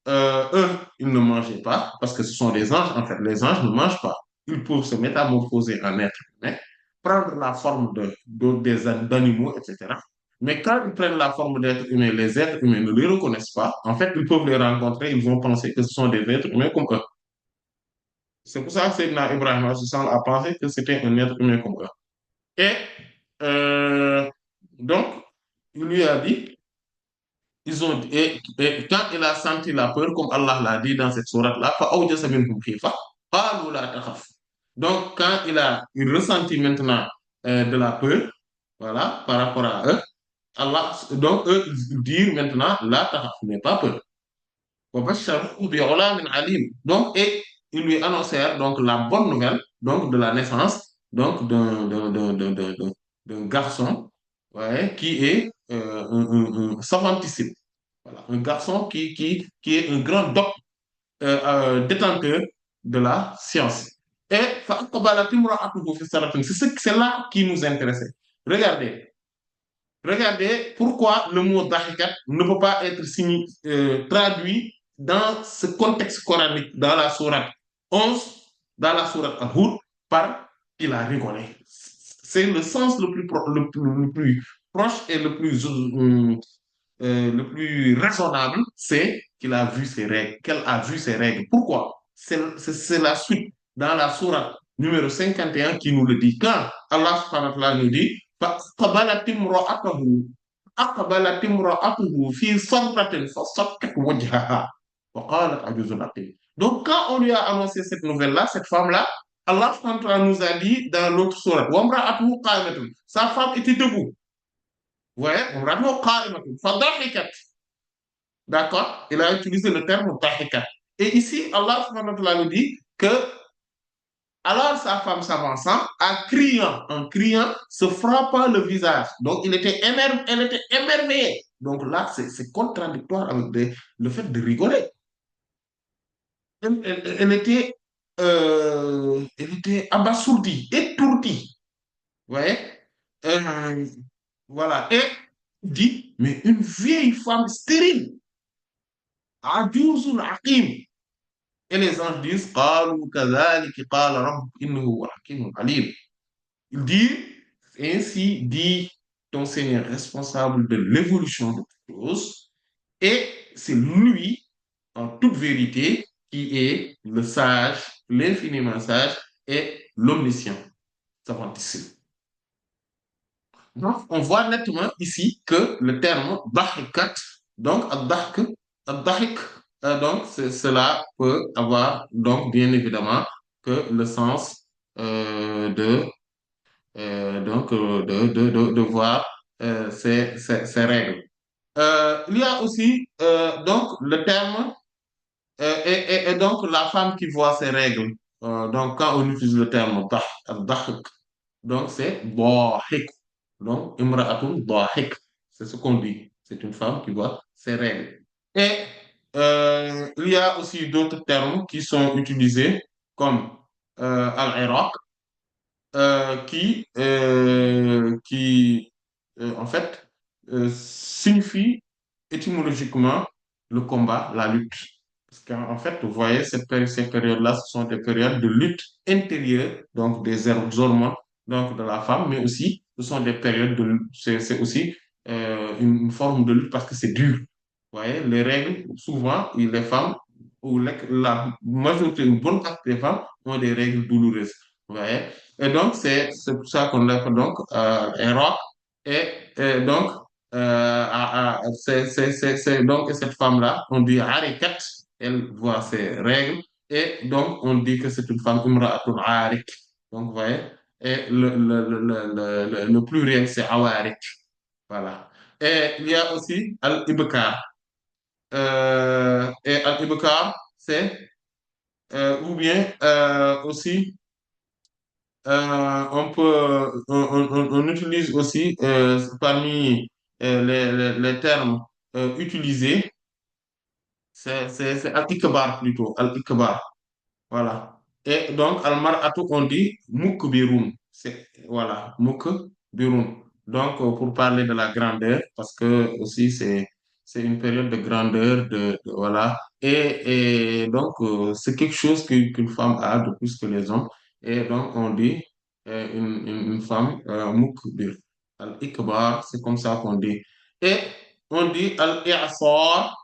eux, ils ne mangeaient pas, parce que ce sont des anges, en fait, les anges ne mangent pas. Ils peuvent se métamorphoser en être humain, prendre la forme d'animaux, etc. Mais quand ils prennent la forme d'êtres humains, les êtres humains ne les reconnaissent pas. En fait, ils peuvent les rencontrer, ils vont penser que ce sont des êtres humains comme eux. C'est pour ça que Sayyidina Ibrahim a pensé que c'était un être humain comme eux. Et euh, donc, il lui a dit, et quand il a senti la peur, comme Allah l'a dit dans cette sourate-là, فَأَوْجَسَ مِنْهُمْ خِيفَةً قَالُوا لَا تَخَفْ. Donc, quand il ressentit maintenant de la peur, voilà, par rapport à eux, donc eux, ils disent maintenant, la takhaf, n'aie pas peur. وَبَشَّرْهُ بِغُلَامٍ عَلِيمٍ. Donc, et ils lui annoncèrent donc la bonne nouvelle donc de la naissance donc d'un garçon, ouais, qui est un savantissime. Voilà, un garçon qui est un grand détenteur de la science. Et c'est là qui nous intéressait. Regardez, regardez pourquoi le mot dahikat ne peut pas être traduit dans ce contexte coranique, dans la sourate 11, dans la sourate Al-Hud, par il a rigolé. C'est le sens le plus proche et le plus raisonnable, c'est qu'il a vu ses règles, qu'elle a vu ses règles. Pourquoi? C'est la suite dans la sourate numéro 51 qui nous le dit. Quand Allah subhanahu wa ta'ala nous dit فَأَقْبَلَتِ امْرَأَتُهُ فِي صَرَّةٍ فَصَكَّتْ وَجْهَهَا وَقَالَتْ عَجُوزٌ عَقِيمٌ. Donc, quand on lui a annoncé cette nouvelle-là, cette femme-là, Allah subhanahu wa ta'ala nous a dit dans l'autre sourate وَامْرَأَتُهُ قَائِمَةٌ. Sa femme était debout. Vous voyez, وَامْرَأَتُهُ قَائِمَةٌ فَضَحِكَتْ. D'accord? Il a utilisé le terme dahikat. Et ici, Allah subhanahu wa ta'ala nous dit que alors sa femme s'avançant, en criant, se frappant le visage. Donc elle était émerveillée. Donc là, c'est contradictoire avec le fait de rigoler. Elle était abasourdie, étourdie. Vous voyez? Euh, voilà. Et dit, mais une vieille femme stérile, ajuzun aqim. Et les anges disent, قالوا كذلك قال رب إنه هو الحكيم العليم. Il dit, ainsi dit ton Seigneur responsable de l'évolution de toutes choses, et c'est lui, en toute vérité, qui est le sage, l'infiniment sage et l'omniscient, savantissime. Donc, on voit nettement ici que le terme dahikat, donc ad-dahik, donc cela peut avoir donc bien évidemment que le sens de de voir ces règles. Il y a aussi donc le terme et donc la femme qui voit ses règles. Donc quand on utilise le terme dahik, donc c'est dahik. Donc imra'atun dahik, c'est ce qu'on dit. C'est une femme qui voit ses règles. Et il y a aussi d'autres termes qui sont utilisés comme al-iraq qui en fait, signifie étymologiquement le combat, la lutte. Parce qu'en fait, vous voyez, ces périodes-là, ce sont des périodes de lutte intérieure, donc des hormones donc de la femme, mais aussi, ce sont des périodes de lutte. C'est aussi une forme de lutte parce que c'est dur. Vous voyez, les règles, souvent, les femmes, ou la majorité, une bonne partie des femmes ont des règles douloureuses. Vous voyez? Et donc, c'est pour ça qu'on l'appelle donc Iraq. Et donc, donc cette femme-là, on dit Harikat, elle voit ses règles. Et donc, on dit que c'est une femme Imra'atun Harik. Donc, vous voyez? Et le pluriel, c'est Awarik. Voilà. Et il y a aussi Al-Ibkar. Et Al-Ibkar, c'est, ou bien aussi, on utilise aussi parmi les termes utilisés, c'est al-ikbar plutôt, al-ikbar. Voilà. Et donc, al-mar'atu, on dit mukbirun. C'est, voilà, mukbirun. Donc, pour parler de la grandeur, parce que aussi, c'est une période de grandeur, voilà. Et donc, c'est quelque chose qu'une femme a de plus que les hommes. Et donc, on dit une femme mukbir. Al-ikbar, c'est comme ça qu'on dit. Et on dit al-i'sar,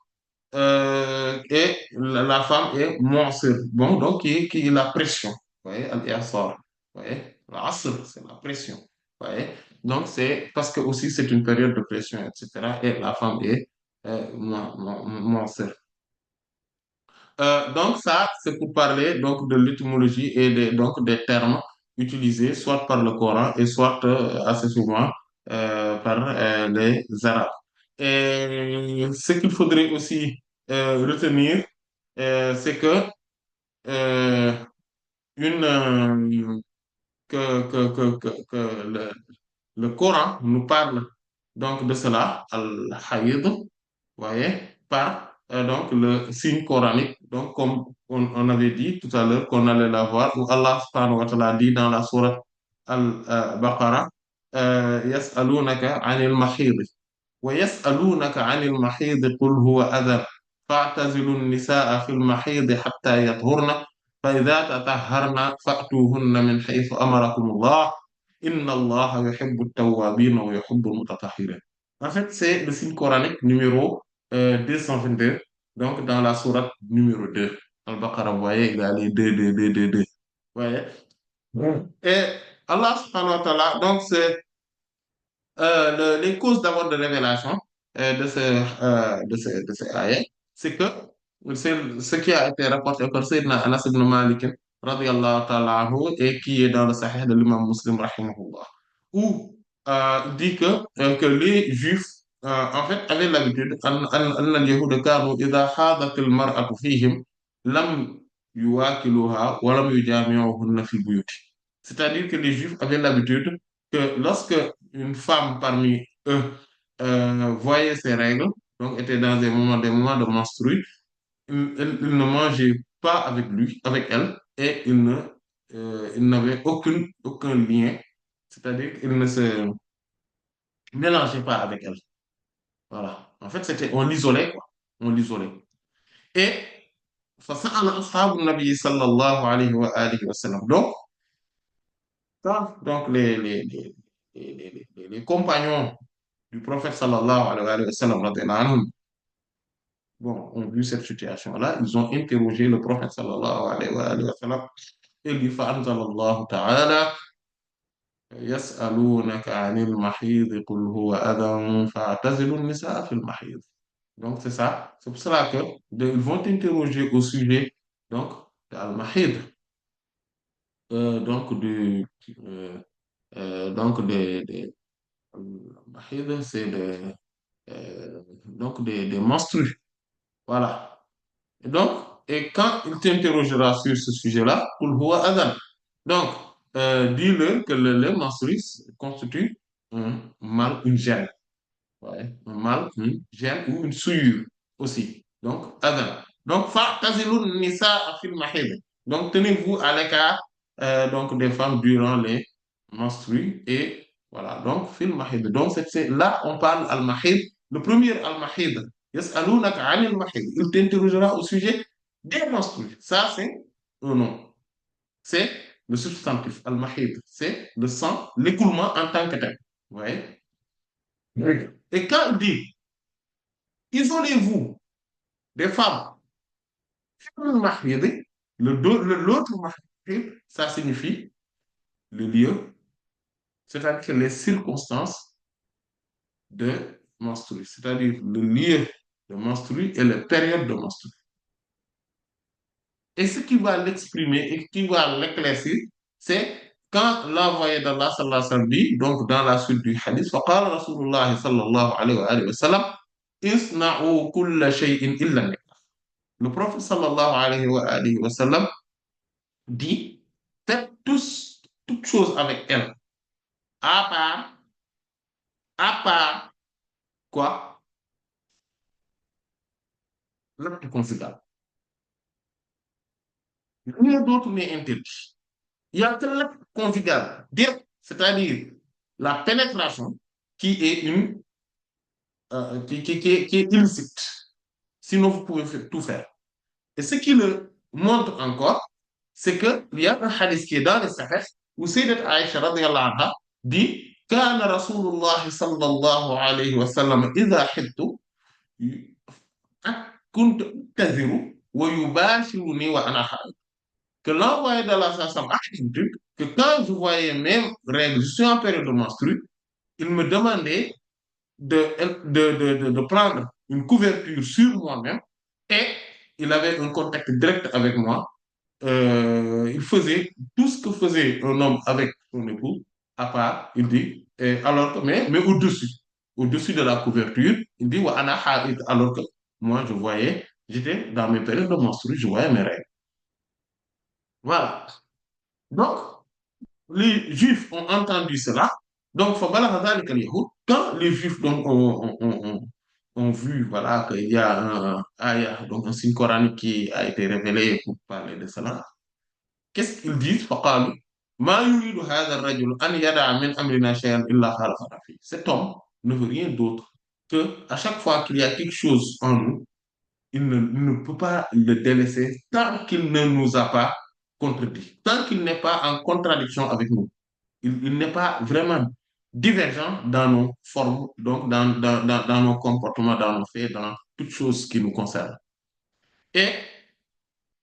et la femme est monceur. Bon, donc qui est la pression. Vous voyez, al-i'sar. Vous voyez, l'asr, c'est la pression. Vous voyez, donc c'est parce que aussi c'est une période de pression, etc. Et la femme est monceur. Donc ça, c'est pour parler donc de l'étymologie et donc des termes utilisés soit par le Coran et soit assez souvent par les Arabes. Et ce qu'il faudrait aussi retenir, c'est que euh, une que le Coran nous parle donc de cela, al-hayd, vous voyez, par donc le signe coranique. Donc, comme on avait dit tout à l'heure qu'on allait la voir, où Allah subhanahu wa ta'ala dit dans la sourate Al-Baqarah, Yas'alunaka 'anil mahid. ويسألونك عن المحيض قل هو أذى فاعتزلوا النساء في المحيض حتى يطهرن فإذا تطهرن فأتوهن من حيث أمركم الله إن الله يحب التوابين ويحب المتطهرين. En fait, c'est le signe coranique numéro 222, donc dans la sourate numéro 2. Al-Baqarah, vous voyez, il y a les 2, 2, 2, 2, 2. Vous voyez? Et Allah subhanahu wa ta'ala, donc c'est les causes d'abord de révélation de ces ayats, c'est que c'est ce qui a été rapporté par Sayyidina Anas ibn Malik radiyallahu ta'ala anhu et qui est dans le Sahih de l'imam Muslim rahimahullah, où il dit que les Juifs en fait avaient l'habitude أن اليهود كانوا إذا حاضت المرأة فيهم لم يواكلوها ولم يجامعوهن في البيوت. C'est-à-dire que les Juifs avaient l'habitude que lorsque une femme parmi eux voyait ses règles, donc était dans des moments de menstrues, il ne mangeait pas avec lui, avec elle, et il n'avait aucun lien, c'est-à-dire qu'il ne se mélangeait pas avec elle. Voilà. En fait, on l'isolait, quoi. On l'isolait. Et, فسأل أصحاب النبي صلى الله عليه وآله وسلم. Donc les compagnons du prophète sallallahu alayhi wa sallam, radiyallahu anhum, bon, ont vu cette situation-là, ils ont interrogé le prophète sallallahu alayhi wa sallam et lui فأنزل الله تعالى يسألونك عن المحيض قل هو أذى فاعتزلوا النساء في المحيض. Donc c'est ça, c'est pour cela que ils vont interroger au sujet donc de al-mahid, donc euh, donc al-mahid, c'est donc des menstrues. Voilà. Et quand il t'interrogera sur ce sujet-là, qul huwa adhan. Donc, dis-le que le menstrues constitue un mal, une gêne. Ouais, un mal, une gêne ou une souillure aussi. Donc, adhan. Donc, fa'tazilun nisaa fil mahid. Donc, tenez-vous à l'écart donc des femmes durant les menstrues et voilà. Donc, fil mahid. Donc, là, on parle al-mahid. Le premier al-mahid. Yas'alunaka 'anil mahid. Il t'interrogera au sujet des menstrues. Ça, c'est un nom. C'est le substantif al-mahid. C'est le sang, l'écoulement en tant que tel. Vous voyez? Oui. Et quand il dit isolez-vous des femmes, l'autre mahid, ça signifie le lieu, c'est-à-dire que les circonstances de menstrues, c'est-à-dire le lieu de menstrues et les périodes de menstrues. Et ce qui va l'exprimer et qui va l'éclaircir, c'est quand l'envoyé d'Allah sallallahu alayhi wa sallam dit, donc dans la suite du hadith, فقال رسول الله صلى الله عليه وآله وسلم اصنعوا كل شيء إلا النكاح. Le prophète sallallahu alayhi wa sallam dit, faites toutes choses avec elle, à part, à part quoi? L'acte conjugal. Rien d'autre n'est interdit. Il y a que l'acte conjugal, c'est-à-dire la pénétration qui est qui est illicite. Sinon, vous pouvez tout faire. Et ce qui le montre encore, c'est qu'il y a un hadith qui est dans les Sahih où Sayyidat Aïcha radiyallahu anha dit كان رسول الله صلى الله عليه وسلم إذا حدت كنت أعتذر ويباشرني وأنا حائض. Que l'envoyé d'Allah sallam a dit que quand je voyais mes règles, je suis en période de menstru, il me demandait de prendre une couverture sur moi-même et il avait un contact direct avec moi. Il faisait tout ce que faisait un homme avec son époux, à part, il dit, mais au-dessus de la couverture, il dit, wa ana ha'id, alors que moi, j'étais dans mes périodes de menstrues, je voyais mes règles. Voilà. Donc, les Juifs ont entendu cela, donc quand les Juifs donc, ont vu voilà, qu'il y a un ayah, donc un signe coranique qui a été révélé pour parler de cela, qu'est-ce qu'ils disent? فقالوا ما يريد هذا الرجل أن يدع من أمرنا شيئا إلا خالفنا فيه. Cet homme ne veut rien d'autre que à chaque fois qu'il y a quelque chose en nous, il ne peut pas le délaisser tant qu'il ne nous a pas contredit, tant qu'il n'est pas en contradiction avec nous. Il n'est pas vraiment divergent dans nos formes, donc dans nos comportements, dans nos faits, dans toutes choses qui nous concernent. Et,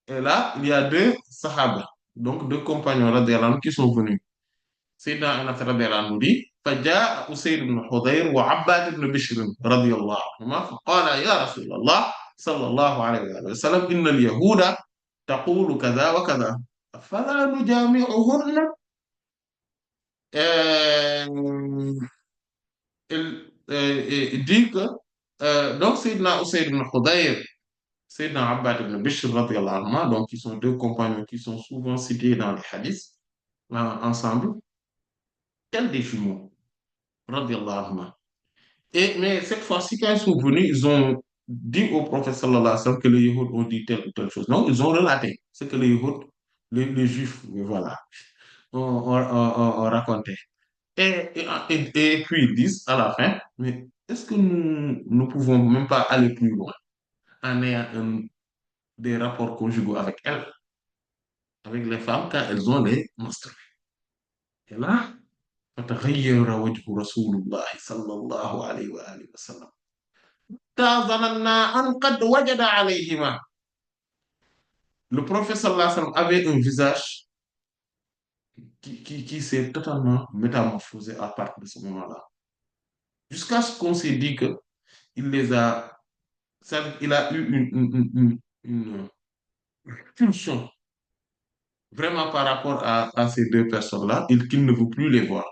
et là, il y a deux sahaba, donc deux compagnons radiallahu anhum, qui sont venus. سيدنا أنس رضي الله عنه دي فجاء أسيد بن حضير وعباد بن بشر رضي الله عنهما فقال يا رسول الله صلى الله عليه وآله وسلم إن اليهود تقول كذا وكذا فلا نجامعهن. Euh, il dit que donc Sayyidina Usayd ibn Khudayr, Sayyidina Abbad ibn Bishr radiyallahu anhuma, donc ils sont deux compagnons qui sont souvent cités dans les hadiths ensemble, tels des jumeaux radiyallahu anhuma. Et mais cette fois-ci quand ils sont venus, ils ont dit au prophète sallallahu alayhi wa sallam que les Yahouds ont dit telle ou telle chose. Donc ils ont relaté ce que les Yahouds, les Juifs, voilà, ont raconté. Et puis ils disent à la fin, mais est-ce que nous ne pouvons même pas aller plus loin en ayant des rapports conjugaux avec elles, avec les femmes, quand elles ont les menstrues? Et là, فتغير وجه رسول الله صلى الله عليه وآله وسلم. تظننا أن قد وجد عليهما. Le prophète sallallahu alayhi wa sallam avait un visage qui s'est totalement métamorphosé à partir de ce moment-là. Jusqu'à ce qu'on s'est dit que il les a, il a eu une pulsion vraiment par rapport à ces deux personnes-là, qu'il ne veut plus les voir.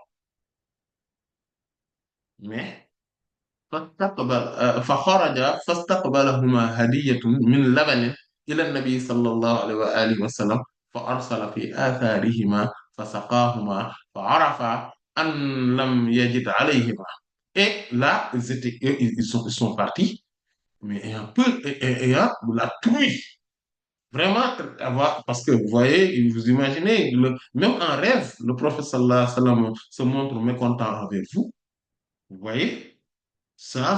Mais فخرج فاستقبلهما هدية من لبن إلى النبي صلى الله عليه وآله وسلم فأرسل في آثارهما فسقاهما فعرف أن لم يجد عليهما. Et là, ils sont partis, mais ayant la truie. Vraiment, parce que vous voyez, vous imaginez, même en rêve, le prophète sallallahu alayhi wa sallam se montre mécontent avec vous. Vous voyez, ça,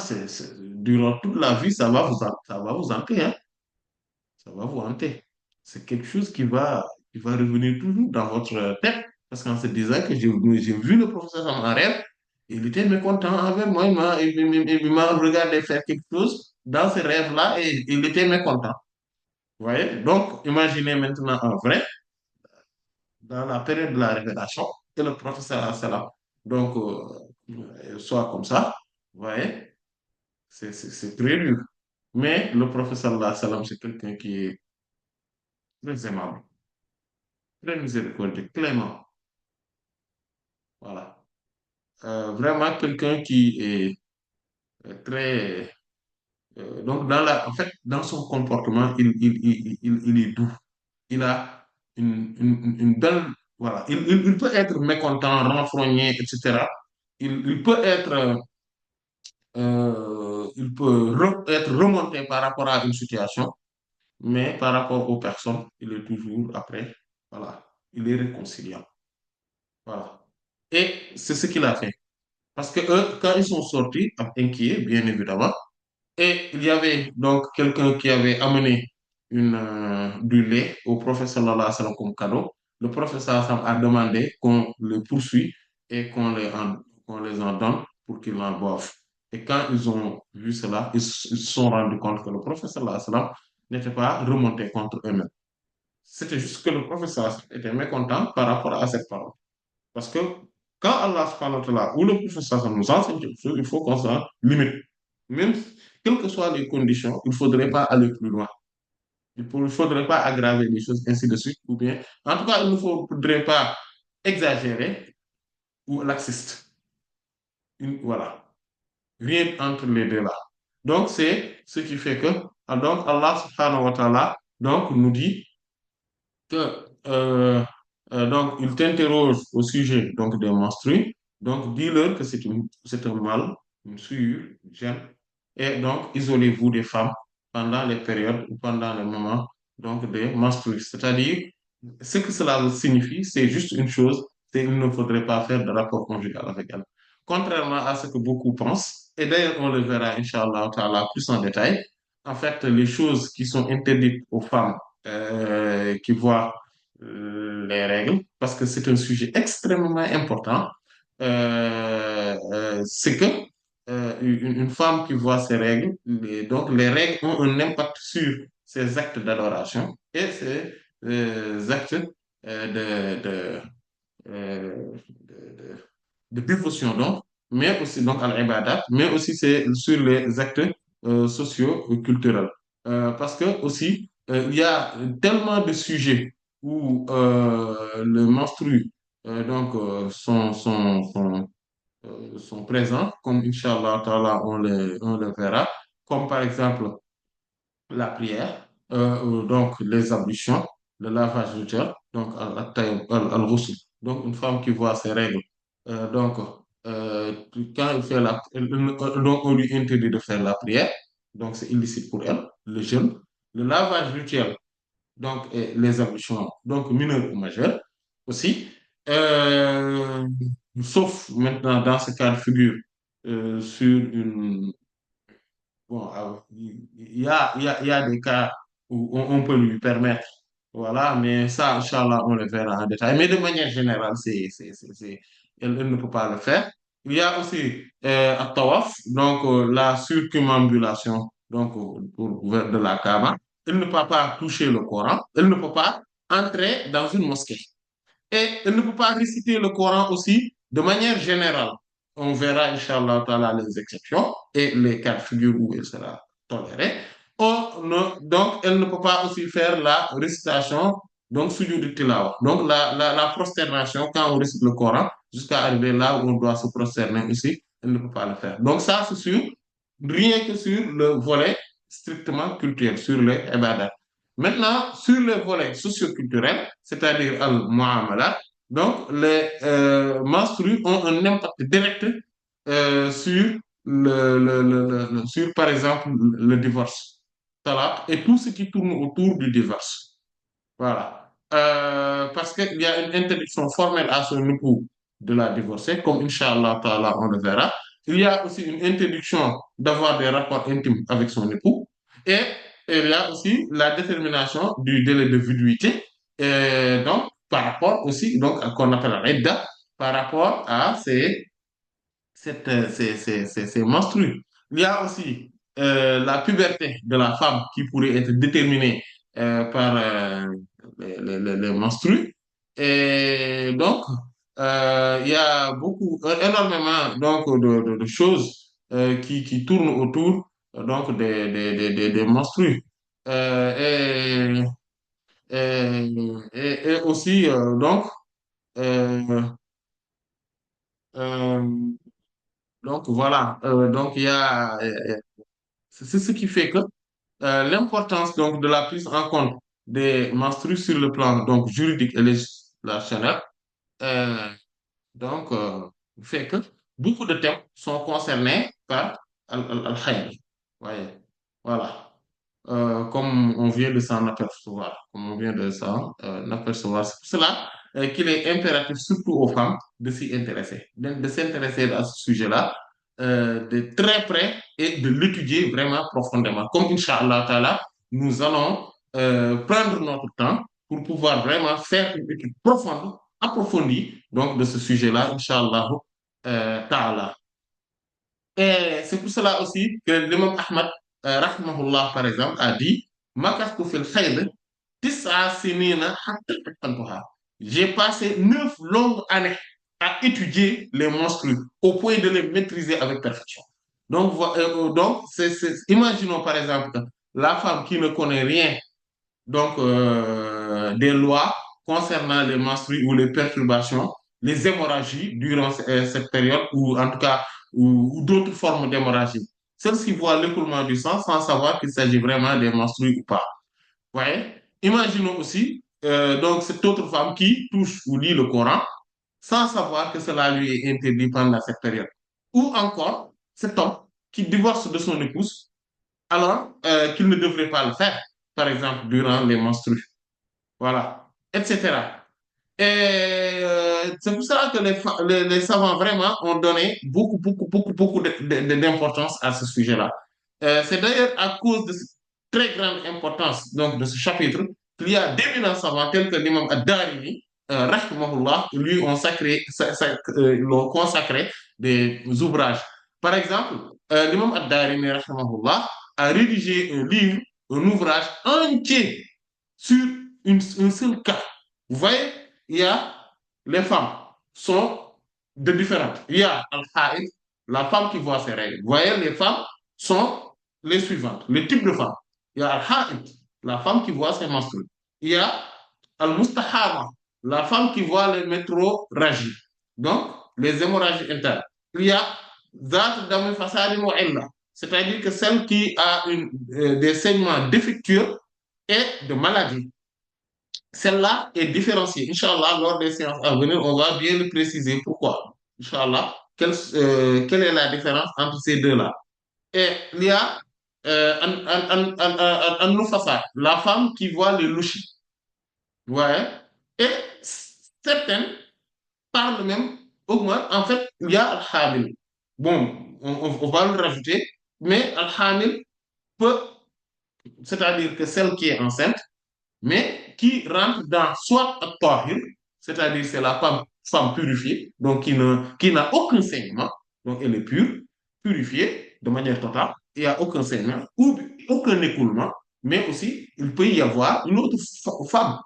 durant toute la vie, ça va vous hanter, hein. Ça va vous hanter. C'est quelque chose qui va revenir toujours dans votre tête. Parce qu'en se disant que j'ai vu le professeur en rêve, il était mécontent avec moi, il m'a regardé faire quelque chose dans ce rêve-là et il était mécontent. Vous voyez? Donc, imaginez maintenant en vrai, dans la période de la révélation, que le professeur sallam, donc, soit comme ça, vous voyez? C'est très dur. Mais le professeur sallam, c'est quelqu'un qui est très aimable, très miséricordieux, clément. Voilà. Vraiment quelqu'un qui est très... donc, en fait, dans son comportement, il est doux. Il a une belle... Voilà. Il peut être mécontent, renfrogné, etc. Il peut être... il peut être remonté par rapport à une situation, mais par rapport aux personnes, il est toujours après, voilà, il est réconciliant. Voilà. Et c'est ce qu'il a fait. Parce que eux, quand ils sont sortis, inquiets, bien évidemment, et il y avait donc quelqu'un qui avait amené du lait au professeur sallallahu alayhi wa sallam comme cadeau. Le professeur sallallahu alayhi wa sallam a demandé qu'on le poursuive et qu'on les en donne pour qu'ils en boivent. Et quand ils ont vu cela, ils se sont rendus compte que le professeur sallallahu alayhi wa sallam n'était pas remonté contre eux-mêmes. C'était juste que le professeur était mécontent par rapport à cette parole. Parce que quand Allah subhanahu wa ta'ala ou le professeur nous enseigne quelque chose, il faut qu'on s'en limite. Même quelles que soient les conditions, il ne faudrait pas aller plus loin. Il ne faudrait pas aggraver les choses, ainsi de suite. Ou bien, en tout cas, il ne faudrait pas exagérer ou laxiste. Voilà. Rien entre les deux là. Donc, c'est ce qui fait que donc Allah subhanahu wa ta'ala donc, nous dit que Donc, il t'interroge au sujet donc, des menstrues. Donc, dis-leur que c'est un mal, une souillure, une gêne. Et donc, isolez-vous des femmes pendant les périodes ou pendant les moments donc, des menstrues. C'est-à-dire, ce que cela signifie, c'est juste une chose, c'est qu'il ne faudrait pas faire de rapport conjugal avec elles. Contrairement à ce que beaucoup pensent, et d'ailleurs, on le verra, Inch'Allah, ta'ala, plus en détail, en fait, les choses qui sont interdites aux femmes qui voient les règles, parce que c'est un sujet extrêmement important, c'est que une femme qui voit ses règles, donc les règles ont un impact sur ses actes d'adoration et ses actes de, de dévotion, donc, mais aussi donc à l'ibadat, mais aussi c'est sur les actes sociaux et culturels. Parce que aussi, il y a tellement de sujets où les menstrues sont présents, comme Inch'Allah, Ta'ala, on le verra, comme par exemple la prière, donc les ablutions, le lavage rituel, donc al-ghusl. Donc une femme qui voit ses règles, donc quand elle fait donc on lui interdit de faire la prière, donc c'est illicite pour elle, le jeûne, le lavage rituel, donc et les ablutions, donc mineurs ou majeurs aussi. Euh, Sauf maintenant dans ce cas de figure sur une bon, il y a des cas où on peut lui permettre, voilà, mais ça, Inch'Allah, on le verra en détail. Mais de manière générale, elle ne peut pas le faire. Il y a aussi tawaf, donc la circumambulation donc, de la Kaaba. Elle ne peut pas toucher le Coran, elle ne peut pas entrer dans une mosquée. Et elle ne peut pas réciter le Coran aussi de manière générale. On verra, Inch'Allah, ta'ala, les exceptions et les cas de figure où elle sera tolérée. Donc, elle ne peut pas aussi faire la récitation, donc, sujoud de tilawa. Donc, la prosternation, quand on récite le Coran, jusqu'à arriver là où on doit se prosterner aussi, elle ne peut pas le faire. Donc, ça, c'est sûr, rien que sur le volet strictement culturel, sur les ibadat. Maintenant, sur le volet socioculturel, c'est-à-dire al-mu'amalat, donc les menstrues ont un impact direct sur sur, par exemple, le divorce, talaq, et tout ce qui tourne autour du divorce. Voilà. Parce qu'il y a une interdiction formelle à son époux de la divorcer, comme Inch'Allah, ta'ala, on le verra. Il y a aussi une interdiction d'avoir des rapports intimes avec son époux. Et il y a aussi la détermination du délai de viduité. Et donc, par rapport aussi, donc, à qu'on appelle l'idda, par rapport à ces menstrues. Il y a aussi la puberté de la femme qui pourrait être déterminée par les menstrues. Et donc, il y a énormément donc, de choses qui tournent autour donc, des menstrues. Euh, et aussi, euh, euh, donc voilà, donc il y a, c'est ce qui fait que l'importance donc de la prise en compte des menstrues sur le plan donc juridique et législationnel euh, donc fait que beaucoup de thèmes sont concernés par al-Khaïr. Voyez, voilà. Comme on vient de s'en apercevoir, comme on vient de s'en apercevoir. C'est pour cela qu'il est impératif, surtout aux femmes, de s'y intéresser, de s'intéresser à ce sujet-là de très près et de l'étudier vraiment profondément. Comme Inch'Allah Ta'ala, nous allons prendre notre temps pour pouvoir vraiment faire une étude profonde, approfondie donc, de ce sujet-là, Inch'Allah Ta'ala. Et c'est pour cela aussi que l'imam Ahmad, rahimahullah, par exemple, a dit Makastu fil khayd tis'a sinina hatta atqantuha. J'ai passé 9 longues années à étudier les monstrues au point de les maîtriser avec perfection. Donc, imaginons par exemple que la femme qui ne connaît rien donc des lois concernant les menstrues ou les perturbations, les hémorragies durant cette période, ou en tout cas, ou d'autres formes d'hémorragie. Celle-ci voit l'écoulement du sang sans savoir qu'il s'agit vraiment des menstrues ou pas. Vous voyez? Imaginons aussi donc cette autre femme qui touche ou lit le Coran sans savoir que cela lui est interdit pendant cette période. Ou encore cet homme qui divorce de son épouse alors qu'il ne devrait pas le faire, par exemple durant les menstrues, voilà, etc. Et c'est pour ça que les savants vraiment ont donné beaucoup d'importance à ce sujet-là. C'est d'ailleurs à cause de cette très grande importance donc, de ce chapitre qu'il y a d'éminents savants tels que l'imam Ad-Darimi, rahimahullah, lui ont l'ont consacré des ouvrages. Par exemple, l'imam Ad-Darimi, rahimahullah, a rédigé un livre, un ouvrage entier sur un seul cas. Vous voyez, il y a les femmes sont de différentes. Il y a Al-Haïd, la femme qui voit ses règles. Vous voyez, les femmes sont les suivantes, les types de femmes. Il y a Al-Haïd, la femme qui voit ses menstrues. Il y a Al-Mustahama, la femme qui voit les métroragies, donc les hémorragies internes. Il y a Zat Dami Fasadi Mu'illa, c'est-à-dire que celle qui a des saignements défectueux et de maladies. Celle-là est différenciée. Inch'Allah, lors des séances à venir, on va bien le préciser. Pourquoi? Inch'Allah, quelle est la différence entre ces deux-là? Et il y a Nufasa, la femme qui voit les louchis. Ouais. Et certaines parlent même, augmentent. En fait, il y a Al-Hamil. Bon, on va le rajouter, mais Al-Hamil peut, c'est-à-dire que celle qui est enceinte, mais qui rentre dans soit at-tahir, c'est-à-dire c'est la femme purifiée, donc qui n'a aucun saignement, donc elle est pure, purifiée de manière totale, il n'y a aucun saignement ou aucun écoulement, mais aussi il peut y avoir une autre femme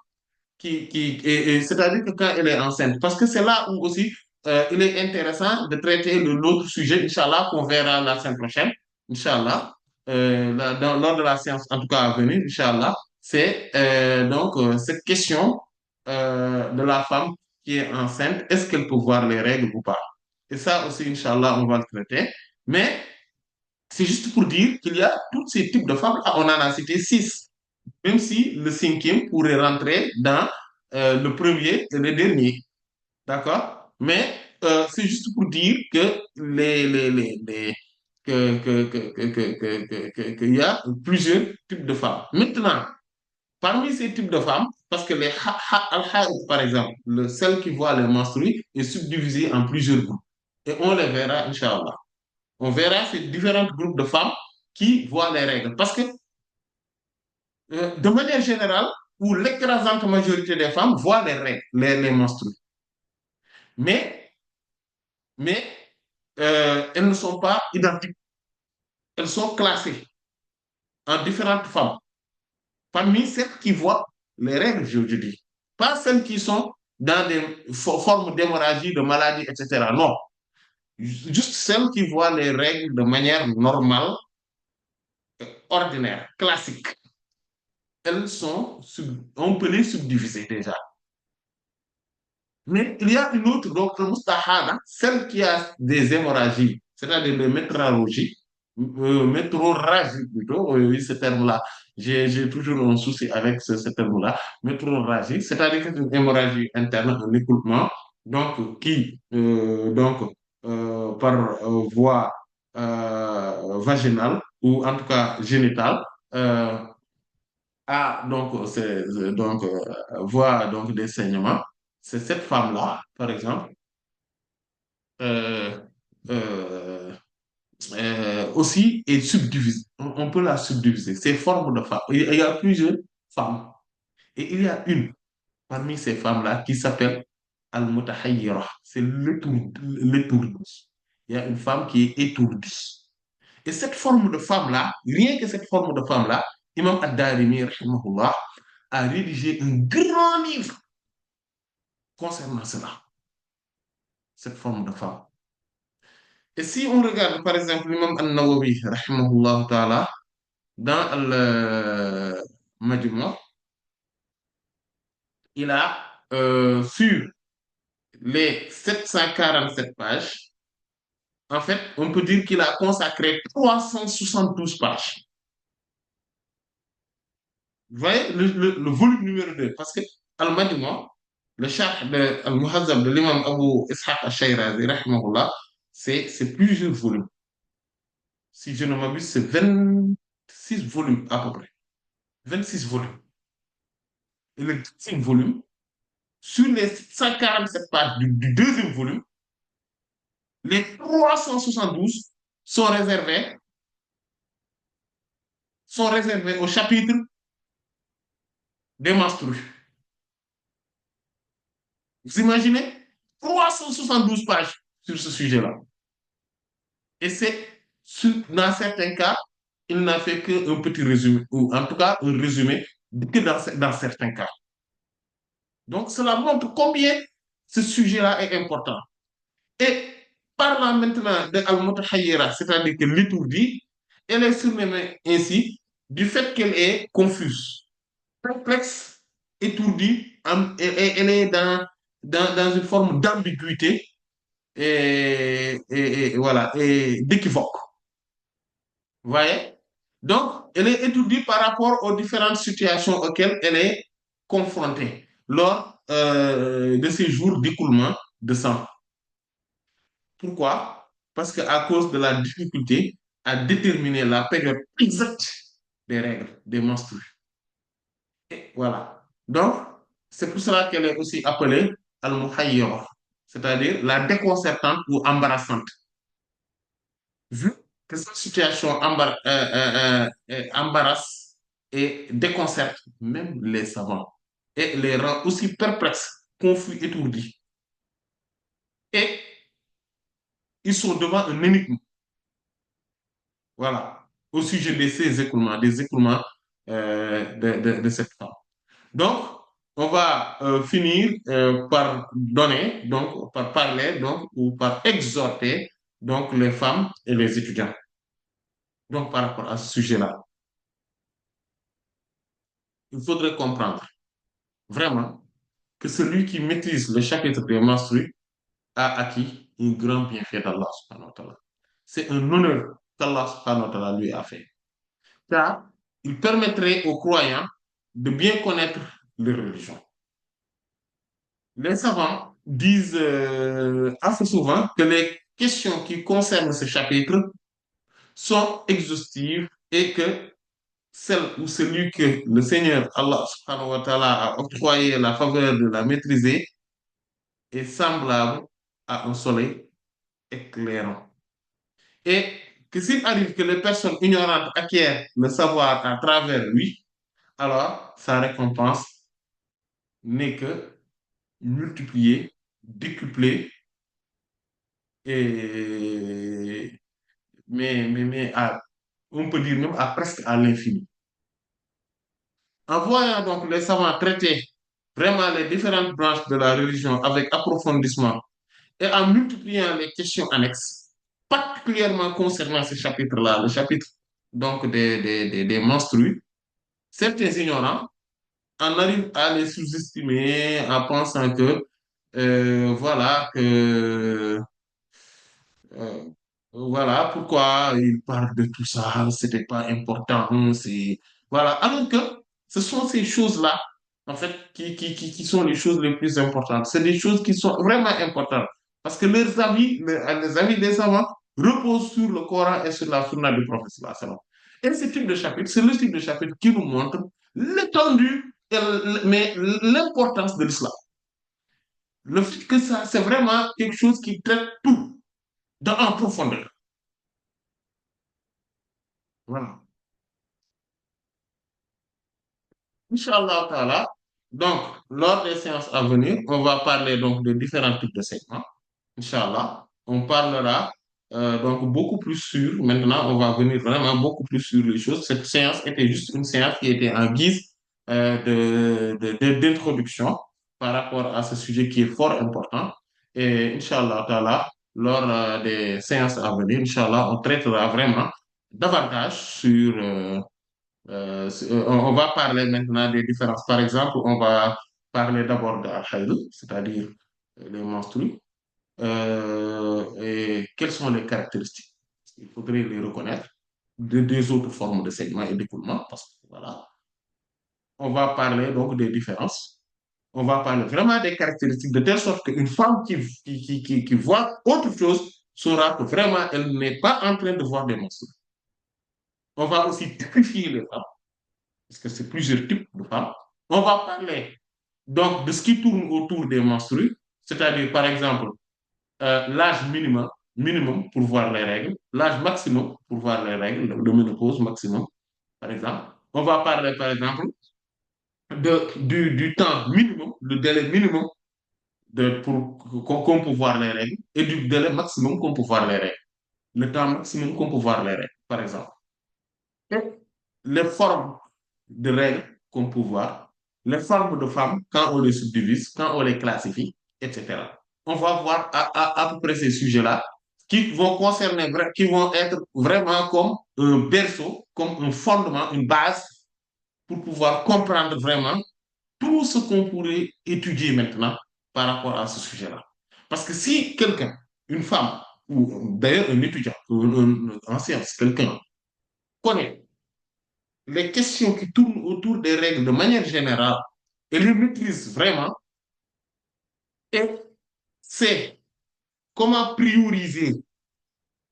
c'est-à-dire que quand elle est enceinte, parce que c'est là où aussi il est intéressant de traiter l'autre sujet, Inch'Allah, qu'on verra la semaine prochaine, Inch'Allah, lors de la séance, en tout cas à venir, Inch'Allah, c'est donc cette question de la femme qui est enceinte, est-ce qu'elle peut voir les règles ou pas? Et ça aussi, Inch'Allah, on va le traiter. Mais c'est juste pour dire qu'il y a tous ces types de femmes. On en a cité six, même si le cinquième pourrait rentrer dans le premier et le dernier. D'accord? Mais c'est juste pour dire que qu'il y a plusieurs types de femmes. Maintenant, parmi ces types de femmes, parce que al-haïd, par exemple, celle qui voit les menstrues, est subdivisée en plusieurs groupes. Et on les verra, Inch'Allah. On verra ces différents groupes de femmes qui voient les règles. Parce que, de manière générale, où l'écrasante majorité des femmes voient les règles, les menstrues. Mais, mais elles ne sont pas identiques. Elles sont classées en différentes femmes. Parmi celles qui voient les règles, je dis. Pas celles qui sont dans des formes d'hémorragie, de maladies, etc. Non. Juste celles qui voient les règles de manière normale, ordinaire, classique. Elles sont, on peut les subdiviser déjà. Mais il y a une autre, donc le mustahana, celle qui a des hémorragies, c'est-à-dire des métroragie plutôt, oui, ce terme-là. J'ai toujours un souci avec ce terme-là, métroragie, c'est-à-dire que c'est une hémorragie interne, un écoulement, donc qui, par voie vaginale ou en tout cas génitale, donc, voit donc des saignements. C'est cette femme-là, par exemple, euh, euh, aussi est subdivisée. On peut la subdiviser. Ces formes de femmes. Il y a plusieurs femmes. Et il y a une parmi ces femmes-là qui s'appelle Al-Mutahayyira. C'est l'étourdie. Il y a une femme qui est étourdie. Et cette forme de femme-là, rien que cette forme de femme-là, Imam Ad-Darimi, rahimahullah, a rédigé un grand livre concernant cela, cette forme de femme. Et si on regarde, par exemple, l'imam An-Nawawi, rahimahullah ta'ala, dans le Majmu', il a, sur les 747 pages, en fait, on peut dire qu'il a consacré 372 pages. Vous voyez le volume numéro 2, parce que Al-Majmu', le Sharh de Al-Muhazzab de l'imam Abu Ishaq al-Shirazi, rahimahullah, c'est plusieurs volumes. Si je ne m'abuse, c'est 26 volumes à peu près. 26 volumes. Et le deuxième volume, sur les 147 pages du deuxième volume, les 372 sont réservés, sont réservés au chapitre des menstrues. Vous imaginez? 372 pages sur ce sujet-là. Et dans certains cas, il n'a fait qu'un petit résumé, ou en tout cas un résumé, que dans certains cas. Donc, cela montre combien ce sujet-là est important. Et parlant maintenant de Al-Mutahayyira, c'est-à-dire que l'étourdie, elle est surnommée ainsi du fait qu'elle est confuse, perplexe, étourdie, elle est dans une forme d'ambiguïté et voilà, et d'équivoque. Vous voyez? Donc, elle est étourdie par rapport aux différentes situations auxquelles elle est confrontée lors de ces jours d'écoulement de sang. Pourquoi? Parce qu'à cause de la difficulté à déterminer la période exacte des règles, des menstrues. Et voilà. Donc, c'est pour cela qu'elle est aussi appelée al-muhayyira, c'est-à-dire la déconcertante ou embarrassante. Vu que cette situation embarrasse et déconcerte même les savants et les rend aussi perplexes, confus, étourdis. Et ils sont devant un énigme. Voilà, au sujet de ces écoulements, des écoulements de cette femme. Donc, on va finir par donner, donc par parler, donc, ou par exhorter donc les femmes et les étudiants. Donc, par rapport à ce sujet-là, il faudrait comprendre vraiment que celui qui maîtrise le chapitre des menstrues a acquis un grand bienfait d'Allah subhanahu wa ta'ala. C'est un honneur qu'Allah subhanahu wa ta'ala lui a fait. Car il permettrait aux croyants de bien connaître leur religion. Les savants disent assez souvent que les questions qui concernent ce chapitre sont exhaustives et que celle ou celui que le Seigneur Allah subhanahu wa ta'ala a octroyé la faveur de la maîtriser est semblable à un soleil éclairant. Et que s'il arrive que les personnes ignorantes acquièrent le savoir à travers lui, alors sa récompense n'est que multipliée, décuplée, et, on peut dire même à presque à l'infini. En voyant donc les savants traiter vraiment les différentes branches de la religion avec approfondissement et en multipliant les questions annexes, particulièrement concernant ce chapitre-là, le chapitre donc des menstrues, certains ignorants en arrivent à les sous-estimer en pensant que, voilà, que Euh, voilà pourquoi il parle de tout ça, c'était pas important, c'est voilà. Alors que ce sont ces choses-là, en fait, qui sont les choses les plus importantes. C'est des choses qui sont vraiment importantes parce que leurs avis, les avis des savants reposent sur le Coran et sur la Sunna du prophète sallallahu alayhi wa sallam. Et ce type de chapitre, c'est le type de chapitre qui nous montre l'étendue, mais l'importance de l'islam. Le fait que ça, c'est vraiment quelque chose qui traite tout en profondeur. Voilà. Inch'Allah Ta'ala. Donc, lors des séances à venir, on va parler donc de différents types de segments. Inch'Allah. On parlera donc beaucoup plus sur, maintenant, on va venir vraiment beaucoup plus sur les choses. Cette séance était juste une séance qui était en guise d'introduction par rapport à ce sujet qui est fort important. Et Inch'Allah Ta'ala, lors des séances à venir, Inch'Allah, on traitera vraiment davantage sur on va parler maintenant des différences. Par exemple, on va parler d'abord de Al-Hayd, c'est-à-dire les menstrues, et quelles sont les caractéristiques. Il faudrait les reconnaître de deux autres formes de segment et d'écoulement, parce que voilà. On va parler donc des différences. On va parler vraiment des caractéristiques de telle sorte qu'une femme qui voit autre chose saura que vraiment elle n'est pas en train de voir des monstres. On va aussi typifier les femmes, parce que c'est plusieurs types de femmes. On va parler donc de ce qui tourne autour des menstrues, c'est-à-dire par exemple l'âge minimum pour voir les règles, l'âge maximum pour voir les règles, le ménopause maximum, par exemple. On va parler par exemple du temps minimum, le délai minimum pour qu'on peut voir les règles et du délai maximum qu'on peut voir les règles. Le temps maximum qu'on peut voir les règles, par exemple. Et les formes de règles qu'on peut voir, les formes de femmes, quand on les subdivise, quand on les classifie, etc. On va voir à peu près ces sujets-là qui vont concerner, qui vont être vraiment comme un berceau, comme un fondement, une base pour pouvoir comprendre vraiment tout ce qu'on pourrait étudier maintenant par rapport à ce sujet-là. Parce que si quelqu'un, une femme, ou d'ailleurs un étudiant, ou en sciences, quelqu'un connaît les questions qui tournent autour des règles de manière générale et les maîtrise vraiment, et c'est comment prioriser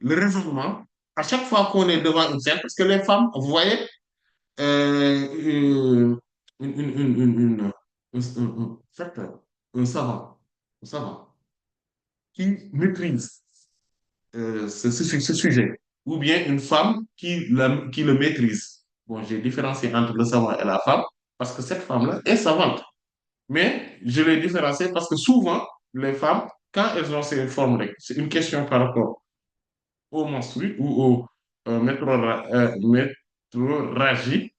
le raisonnement à chaque fois qu'on est devant une scène, parce que les femmes, vous voyez, un, un savant, un savant qui maîtrise ce sujet, ou bien une femme qui le maîtrise. Bon, j'ai différencié entre le savant et la femme, parce que cette femme-là est savante. Mais je l'ai différencié parce que souvent, les femmes, quand elles ont ces formes, c'est une question par rapport au menstru ou au métrorragie,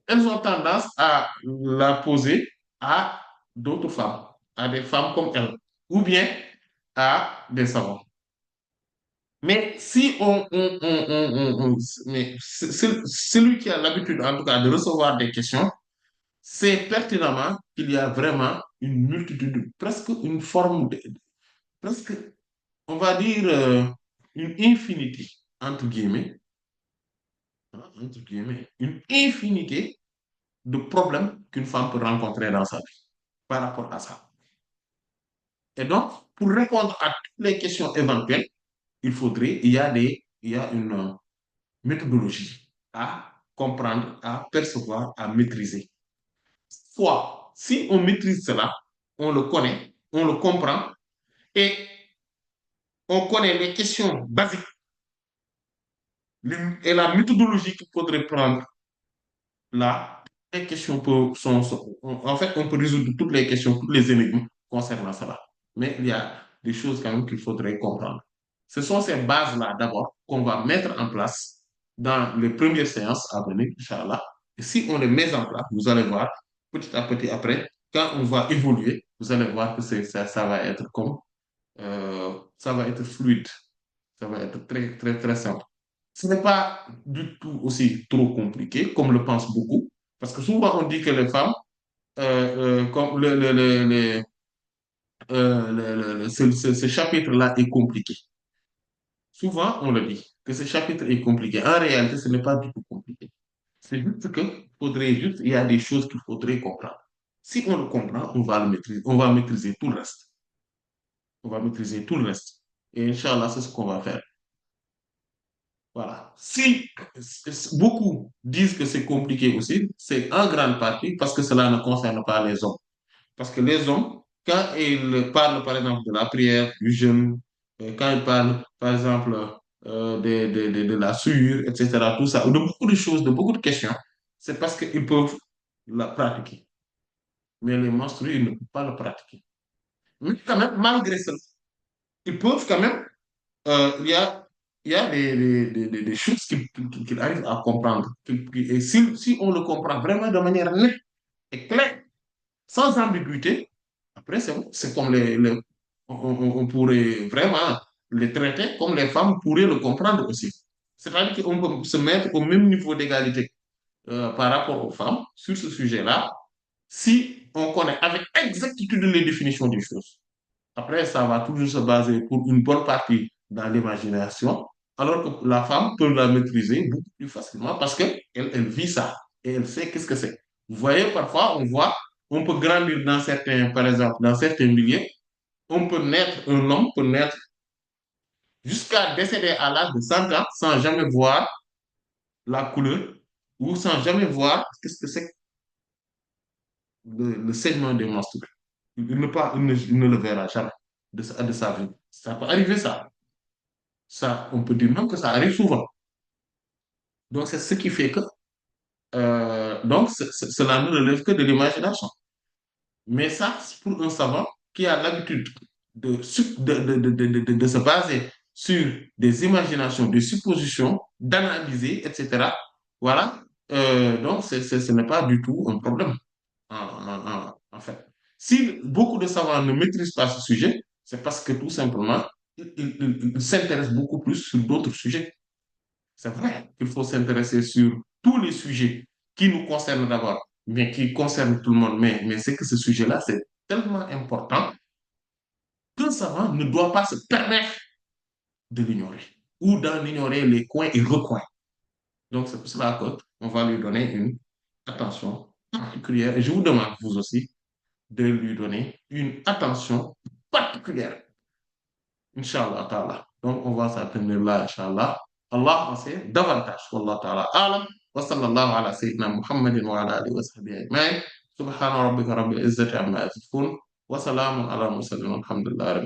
elles ont tendance à la poser à d'autres femmes, à des femmes comme elles, ou bien à des savants. Mais si mais celui qui a l'habitude, en tout cas, de recevoir des questions, c'est pertinemment qu'il y a vraiment une multitude, presque une forme, presque, on va dire, une infinité, entre guillemets, une infinité de problèmes qu'une femme peut rencontrer dans sa vie par rapport à ça. Et donc, pour répondre à toutes les questions éventuelles, il y a une méthodologie à comprendre, à percevoir, à maîtriser. Soit, si on maîtrise cela, on le connaît, on le comprend et on connaît les questions basiques et la méthodologie qu'il faudrait prendre là, les questions en fait, on peut résoudre toutes les questions, toutes les énigmes concernant cela. Mais il y a des choses quand même qu'il faudrait comprendre. Ce sont ces bases-là d'abord qu'on va mettre en place dans les premières séances à venir, Inch'Allah. Et si on les met en place, vous allez voir, petit à petit après, quand on va évoluer, vous allez voir que ça va être ça va être fluide, ça va être très, très, très simple. Ce n'est pas du tout aussi trop compliqué, comme le pensent beaucoup, parce que souvent on dit que les femmes, comme ce chapitre-là est compliqué. Souvent on le dit, que ce chapitre est compliqué. En réalité, ce n'est pas du tout compliqué. C'est juste que faudrait juste, il y a des choses qu'il faudrait comprendre. Si on le comprend, on va le maîtriser, on va maîtriser tout le reste. On va maîtriser tout le reste. Et Inch'Allah, c'est ce qu'on va faire. Voilà. Si beaucoup disent que c'est compliqué aussi, c'est en grande partie parce que cela ne concerne pas les hommes. Parce que les hommes, quand ils parlent par exemple de la prière, du jeûne, quand ils parlent par exemple de la souillure, etc., tout ça, de beaucoup de choses, de beaucoup de questions, c'est parce qu'ils peuvent la pratiquer. Mais les menstrués, ils ne peuvent pas le pratiquer. Mais quand même, malgré cela, ils peuvent quand même il y a, il y a des choses qu'il arrive à comprendre. Et si on le comprend vraiment de manière nette et claire, sans ambiguïté, après, c'est bon. C'est comme on pourrait vraiment les traiter comme les femmes pourraient le comprendre aussi. C'est-à-dire qu'on peut se mettre au même niveau d'égalité par rapport aux femmes sur ce sujet-là si on connaît avec exactitude les définitions des choses. Après, ça va toujours se baser pour une bonne partie dans l'imagination, alors que la femme peut la maîtriser beaucoup plus facilement parce qu'elle elle vit ça et elle sait qu'est-ce que c'est. Vous voyez, parfois, on voit On peut grandir dans certains, par exemple, dans certains milieux. On peut naître, un homme peut naître jusqu'à décéder à l'âge de 100 ans sans jamais voir la couleur ou sans jamais voir qu'est-ce que c'est que le segment des menstrues. Il ne le verra jamais de sa vie. Ça peut arriver, ça. Ça, on peut dire même que ça arrive souvent. Donc, c'est ce qui fait que, donc, cela ne relève que de l'imagination. Mais ça, c'est pour un savant qui a l'habitude de se baser sur des imaginations, des suppositions, d'analyser, etc. Voilà. Donc, ce n'est pas du tout un problème, en fait. Si beaucoup de savants ne maîtrisent pas ce sujet, c'est parce que tout simplement, ils s'intéressent beaucoup plus sur d'autres sujets. C'est vrai qu'il faut s'intéresser sur tous les sujets qui nous concernent d'abord, mais qui concernent tout le monde. Mais c'est que ce sujet-là, c'est tellement important qu'un savant ne doit pas se permettre de l'ignorer ou d'en ignorer les coins et recoins. Donc, c'est pour cela qu'on va lui donner une attention particulière. Et je vous demande, vous aussi, de lui donner une attention particulière. Inch'Allah ta'ala. Donc, on va s'atteindre là, Inch'Allah. Allah en sait davantage. Wallah ta'ala alam. Wa sallallahu ala sayyidina Muhammadin wa ala alihi wa sahbihi ajma'in. Subhana rabbika rabbil izzati amma yasifun. Wa salamun ala mursalin. Alhamdulillah.